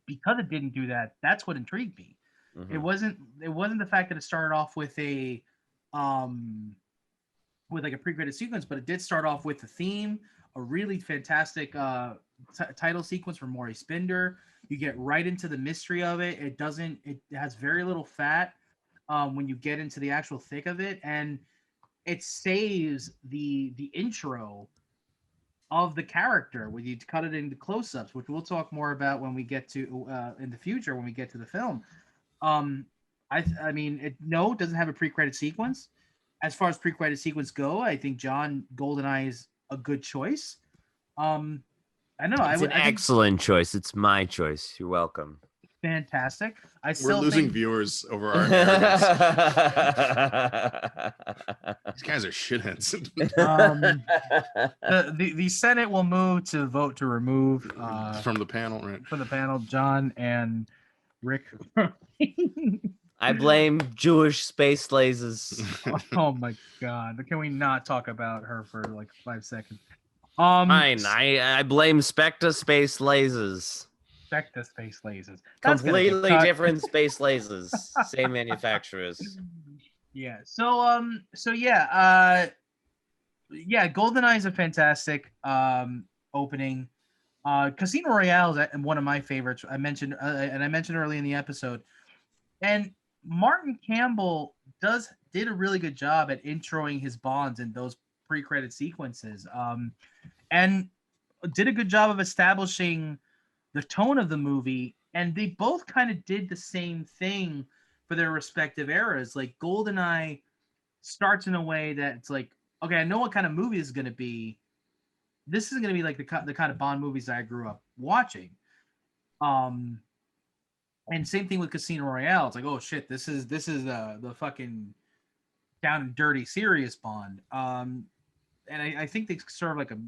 because it didn't do that. That's what intrigued me. Mm-hmm. It wasn't the fact that it started off with a like a pre-credit sequence, but it did start off with the theme, a really fantastic title sequence from Maurice Binder. You get right into the mystery of it. It has very little fat when you get into the actual thick of it, and it saves the intro of the character when you cut it into close-ups, which we'll talk more about when we get to in the future when we get to the film. I mean, it doesn't have a pre-credit sequence. As far as pre-credit sequence go, I think GoldenEye is a good choice. I know it's an excellent choice. It's my choice. You're welcome. Fantastic. We're losing viewers over our narratives. These guys are shitheads. The Senate will move to vote to remove from the panel, right? From the panel, John and Rick. I blame Jewish space lasers. Oh my god! Can we not talk about her for like 5 seconds? Fine. I blame Spectre space lasers. Spectre space lasers. That's gonna get Completely cut. different space lasers, same manufacturers. Yeah. So yeah, GoldenEye is a fantastic opening. Casino Royale is one of my favorites. I mentioned early in the episode, and Martin Campbell did a really good job at introing his Bonds in those pre-credit sequences, and did a good job of establishing the tone of the movie. And they both kind of did the same thing for their respective eras. Like GoldenEye starts in a way that it's like, okay, I know what kind of movie this is going to be. This is going to be like the kind of Bond movies that I grew up watching. And same thing with Casino Royale. It's like, oh shit, this is the fucking down and dirty serious Bond. And I think they serve like a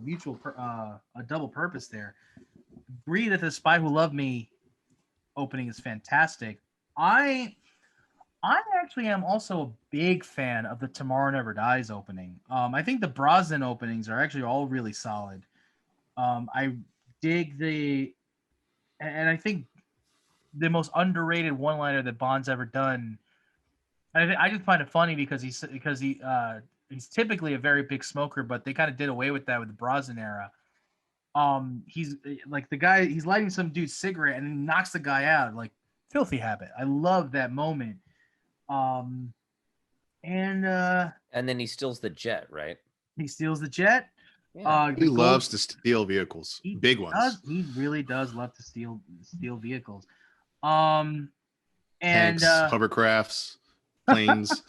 mutual a double purpose there. Agree that the Spy Who Loved Me opening is fantastic. I actually am also a big fan of the Tomorrow Never Dies opening. I think the Brosnan openings are actually all really solid. I dig and I think the most underrated one-liner that Bond's ever done. I just find it funny because he's typically a very big smoker, but they kind of did away with that with the Brosnan era. He's like he's lighting some dude's cigarette and he knocks the guy out, like filthy habit. I love that moment. And then he steals the jet, right? He steals the jet. Yeah. He loves to steal vehicles, big ones. He really does love to steal vehicles. And tanks, hovercrafts, planes.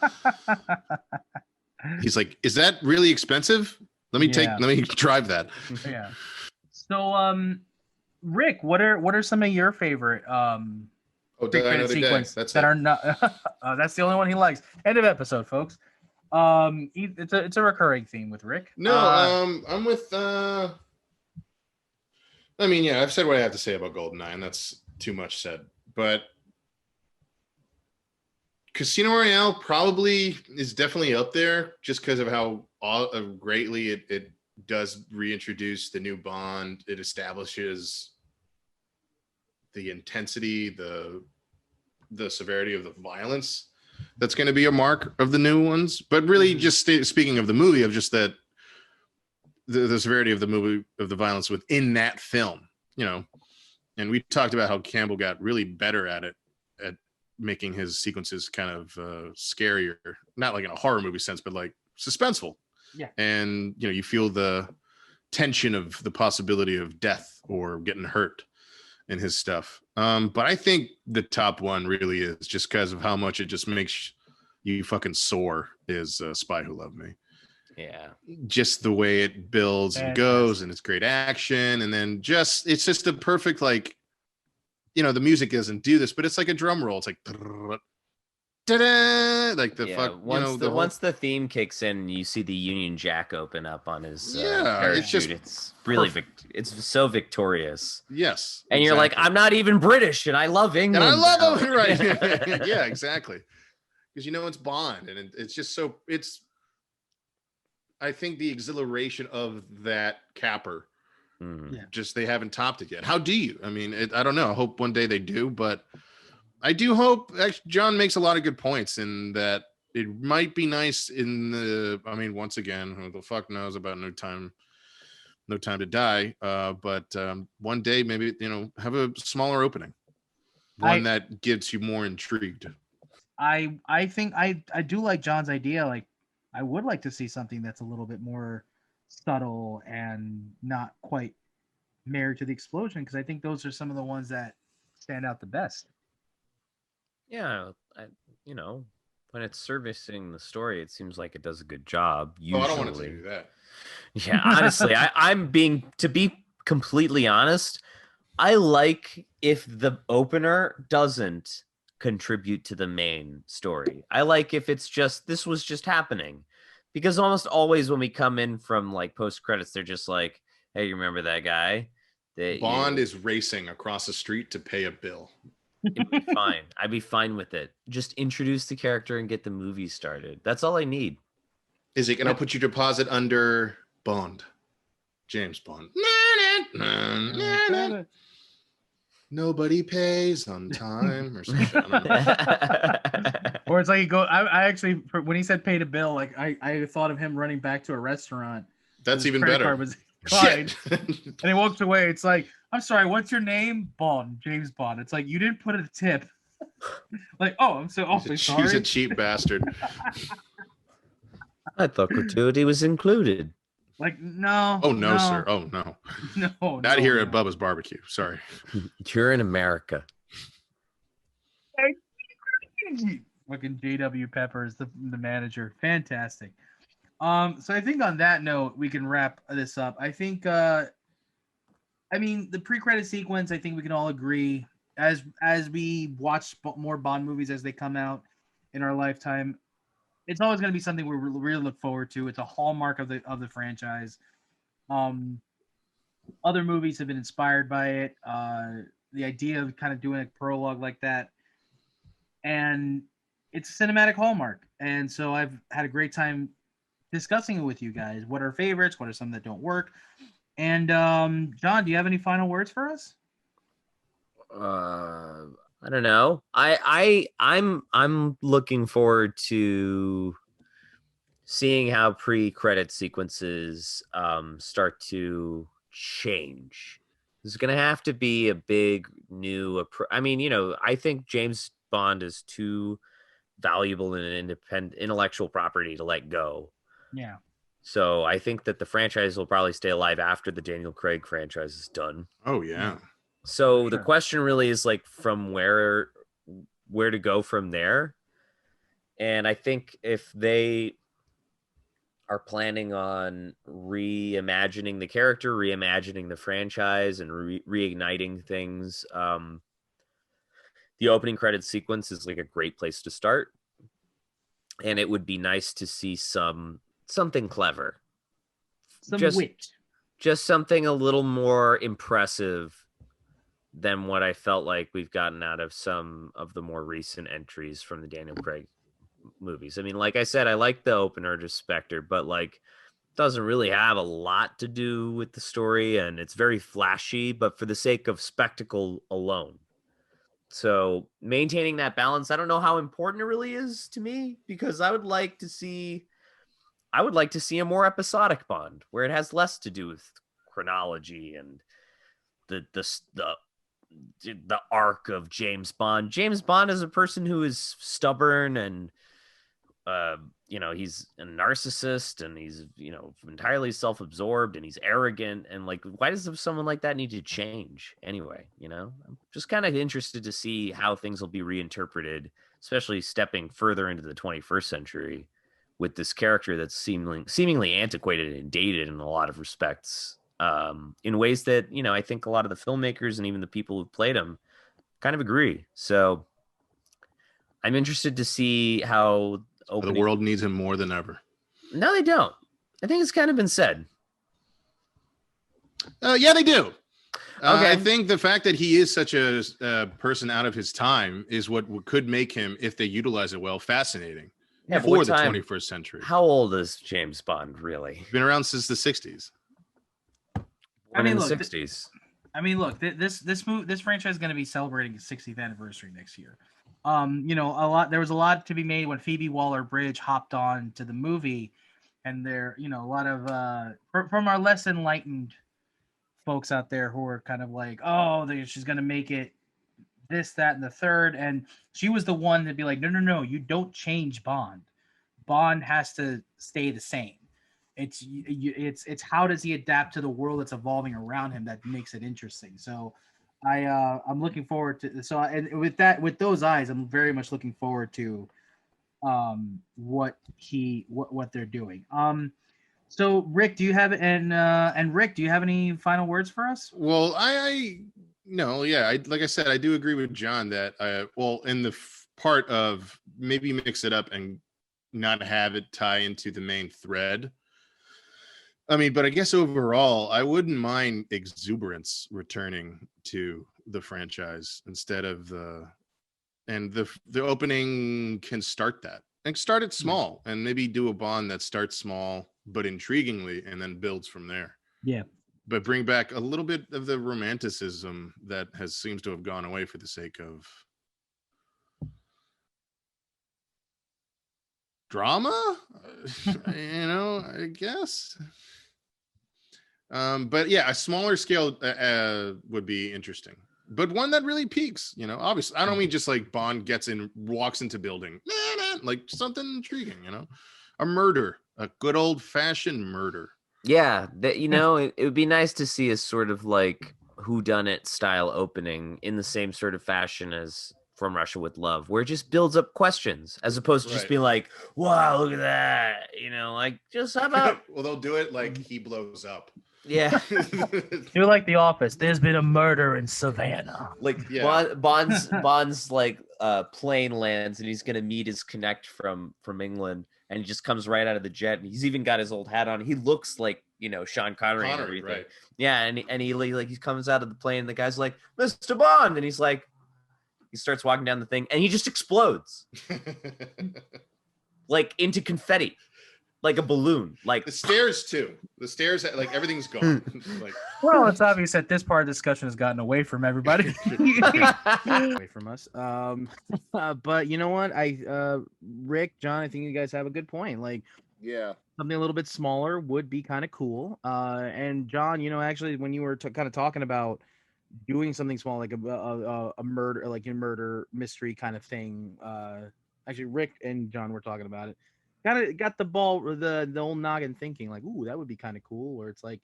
He's like, "Is that really expensive? Let me drive that." Yeah. So, Rick, what are some of your favorite pre-credit sequence that are not? That's the only one he likes. End of episode, folks. It's a recurring theme with Rick. No, I'm with. I mean, yeah, I've said what I have to say about GoldenEye, and that's too much said. But Casino Royale probably is definitely up there, just because of how greatly it does reintroduce the new Bond. It establishes the intensity, the severity of the violence that's going to be a mark of the new ones. But really, just speaking of the movie, of just that the severity of the movie, of the violence within that film, you know. And we talked about how Campbell got really better at making his sequences kind of scarier, not like in a horror movie sense, but like suspenseful. Yeah. And you feel the tension of the possibility of death or getting hurt in his stuff. But I think the top one really is, just because of how much it just makes you fucking sore, is Spy Who Loved Me. Yeah. Just the way it builds and goes, and it's great action. And then it's just a perfect, like, the music doesn't do this, but it's like a drum roll. It's like, da-da, like once the theme kicks in, you see the Union Jack open up on his parachute. It's really it's so victorious. Yes. And you're like, I'm not even British, and I love England. And I love it, right? Yeah, exactly. Because it's Bond, and it's just so I think the exhilaration of that capper, just they haven't topped it yet. How do you? I mean, I don't know. I hope one day they do, but I do hope. Actually, John makes a lot of good points in that it might be nice once again, who the fuck knows about No Time to Die. But one day, maybe, have a smaller opening, one that gets you more intrigued. I think I do like John's idea. Like, I would like to see something that's a little bit more subtle and not quite married to the explosion, because I think those are some of the ones that stand out the best. Yeah, when it's servicing the story, it seems like it does a good job. Usually. I don't want it to do that. Yeah, honestly, to be completely honest, I like if the opener doesn't contribute to the main story. I like if it's just, this was just happening, because almost always when we come in from like post credits, they're just like, hey, you remember that guy? Bond is racing across the street to pay a bill. It'd be fine. I'd be fine with it. Just introduce the character and get the movie started. That's all I need. Is it gonna put your deposit under Bond? James Bond. Nobody pays on time or some shit. I don't know. Or it's like I actually, when he said pay the bill, like I thought of him running back to a restaurant. That's His even credit better. card was declined, Shit. and he walks away. It's like, I'm sorry, what's your name? Bond, James Bond. It's like, you didn't put a tip. Like, oh, I'm so awfully sorry. He's a cheap bastard. I thought gratuity was included. Like, no. Oh no, sir. Oh no. No. Not here at Bubba's Barbecue. Sorry. You're in America. Fucking JW Peppers, the manager. Fantastic. So I think on that note, we can wrap this up. I think the pre-credit sequence, I think we can all agree, as we watch more Bond movies as they come out in our lifetime, it's always going to be something we really look forward to. It's a hallmark of the franchise. Other movies have been inspired by it. The idea of kind of doing a prologue like that, and it's a cinematic hallmark. And so I've had a great time discussing it with you guys. What are favorites? What are some that don't work? And John, do you have any final words for us? I don't know. I'm looking forward to seeing how pre-credit sequences start to change. There's going to have to be a big new I think James Bond is too valuable and independent intellectual property to let go. Yeah. So I think that the franchise will probably stay alive after the Daniel Craig franchise is done. Oh yeah. So Sure. the question really is like from where to go from there. And I think if they are planning on reimagining the character, reimagining the franchise, and reigniting things, the opening credit sequence is like a great place to start. And it would be nice to see something clever. Wit. Just something a little more impressive than what I felt like we've gotten out of some of the more recent entries from the Daniel Craig movies. I mean, like I said, I like the opener to Spectre, but like doesn't really have a lot to do with the story, and it's very flashy, but for the sake of spectacle alone. So maintaining that balance, I don't know how important it really is to me, because I would like to see a more episodic Bond where it has less to do with chronology and the arc of James Bond. James Bond is a person who is stubborn and he's a narcissist, and he's entirely self-absorbed, and he's arrogant, and like, why does someone like that need to change anyway? I'm just kind of interested to see how things will be reinterpreted, especially stepping further into the 21st century with this character that's seemingly antiquated and dated in a lot of respects, in ways that I think a lot of the filmmakers and even the people who played him kind of agree. So I'm interested to see how the world needs him more than ever. No, they don't. I think it's kind of been said. Yeah, they do. Okay. I think the fact that he is such a person out of his time is what could make him, if they utilize it well, fascinating for the 21st century. How old is James Bond really? He's been around since the 60s. In the 60s. This franchise is going to be celebrating its 60th anniversary next year. There was a lot to be made when Phoebe Waller-Bridge hopped on to the movie, and there, a lot of from our less enlightened folks out there who are kind of like, oh, she's gonna make it this, that, and the third, and she was the one to be like, no, you don't change Bond. Bond has to stay the same. It's how does he adapt to the world that's evolving around him that makes it interesting. So I'm looking forward to and with those eyes, I'm very much looking forward to what they're doing. So Rick, do you have Rick, do you have any final words for us? Well, like I said, I do agree with John that in the part of maybe mix it up and not have it tie into the main thread. I mean, but I guess overall, I wouldn't mind exuberance returning to the franchise instead of the opening can start that and start it small and maybe do a Bond that starts small but intriguingly and then builds from there. Yeah. but bring back a little bit of the romanticism that seems to have gone away for the sake of drama. I guess. But yeah, a smaller scale would be interesting, but one that really peaks. Obviously, I don't mean just like Bond gets in, walks into building, like something intriguing. A murder, a good old fashioned murder. Yeah, it would be nice to see a sort of like whodunit style opening in the same sort of fashion as From Russia with Love, where it just builds up questions as opposed to just being like, wow, look at that. Like just how about well, they'll do it like he blows up. Yeah. You're like The Office. There's been a murder in Savannah. Like Bond's like plane lands and he's gonna meet his connect from England, and he just comes right out of the jet, and he's even got his old hat on. He looks like Sean Connery and everything. Right. Yeah, and he comes out of the plane, and the guy's like, Mr. Bond, and he's like, he starts walking down the thing, and he just explodes like into confetti. Like a balloon, like the stairs too. The stairs, like everything's gone. Like, well, it's obvious that this part of the discussion has gotten away from everybody, away from us. But you know what? Rick, John, I think you guys have a good point. Like, yeah, something a little bit smaller would be kind of cool. And John, actually, when you were kind of talking about doing something small, like a murder, like a murder mystery kind of thing. Actually, Rick and John were talking about it. Kind of got the old noggin thinking, like, ooh, that would be kind of cool. Where it's like,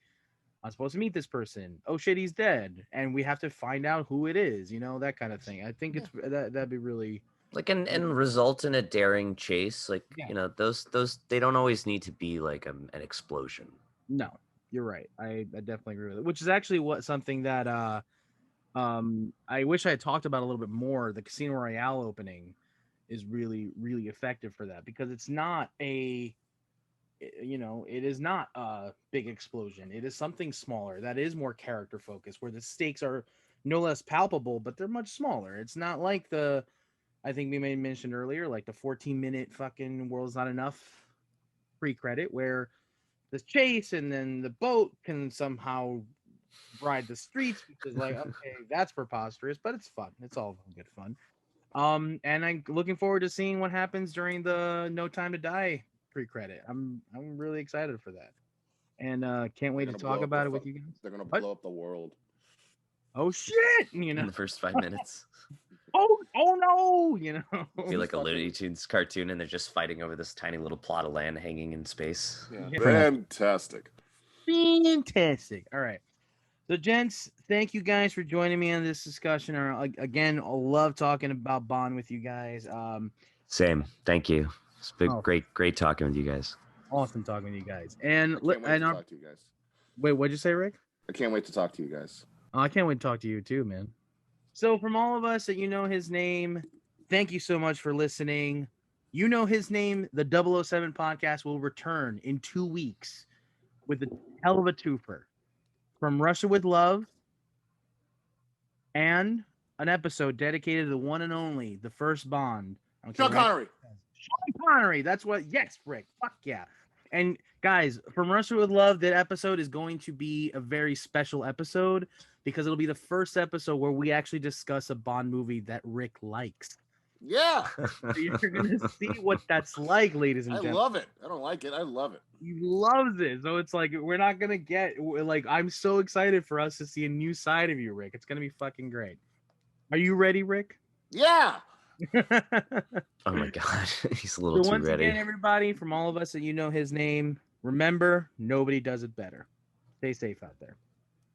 I'm supposed to meet this person. Oh shit, he's dead, and we have to find out who it is. That kind of thing. I think that'd be really like and result in a daring chase. Like those they don't always need to be like an explosion. No, you're right. I definitely agree with it. Which is actually something that I wish I had talked about a little bit more. The Casino Royale opening is really, really effective for that, because it's not it is not a big explosion. It is something smaller that is more character focused, where the stakes are no less palpable, but they're much smaller. It's not like I think we may mentioned earlier, like the 14-minute fucking World's Not Enough pre-credit, where the chase and then the boat can somehow ride the streets, because like, okay, that's preposterous, but it's fun. It's all good fun. And I'm looking forward to seeing what happens during the No Time to Die pre-credit. I'm really excited for that, and can't wait to talk about it with you guys. They're gonna blow up the world. Oh shit! In the first 5 minutes. oh no! Feel like a Looney Tunes cartoon, and they're just fighting over this tiny little plot of land hanging in space. Yeah. Fantastic. All right. So, gents, thank you guys for joining me on this discussion. Again, I love talking about Bond with you guys. Same. Thank you. It's been great talking with you guys. Awesome talking with you guys. And I can't wait to talk to you guys. Wait, what'd you say, Rick? I can't wait to talk to you guys. Oh, I can't wait to talk to you too, man. So, from all of us that his name, thank you so much for listening. His name, the 007 podcast will return in 2 weeks with a hell of a twofer. From Russia with Love, and an episode dedicated to the one and only, the first Bond. Sean Connery. Sean Connery. That's what. Yes, Rick. Fuck yeah. And guys, From Russia with Love, that episode is going to be a very special episode, because it'll be the first episode where we actually discuss a Bond movie that Rick likes. Yeah. So you're going to see what that's like, ladies and gentlemen. I love it. I don't like it. I love it. He loves it. So it's like, we're not going to get, like, I'm so excited for us to see a new side of you, Rick. It's going to be fucking great. Are you ready, Rick? Yeah. Oh my God. He's a little too once ready. Again, everybody, from all of us that his name, remember, nobody does it better. Stay safe out there.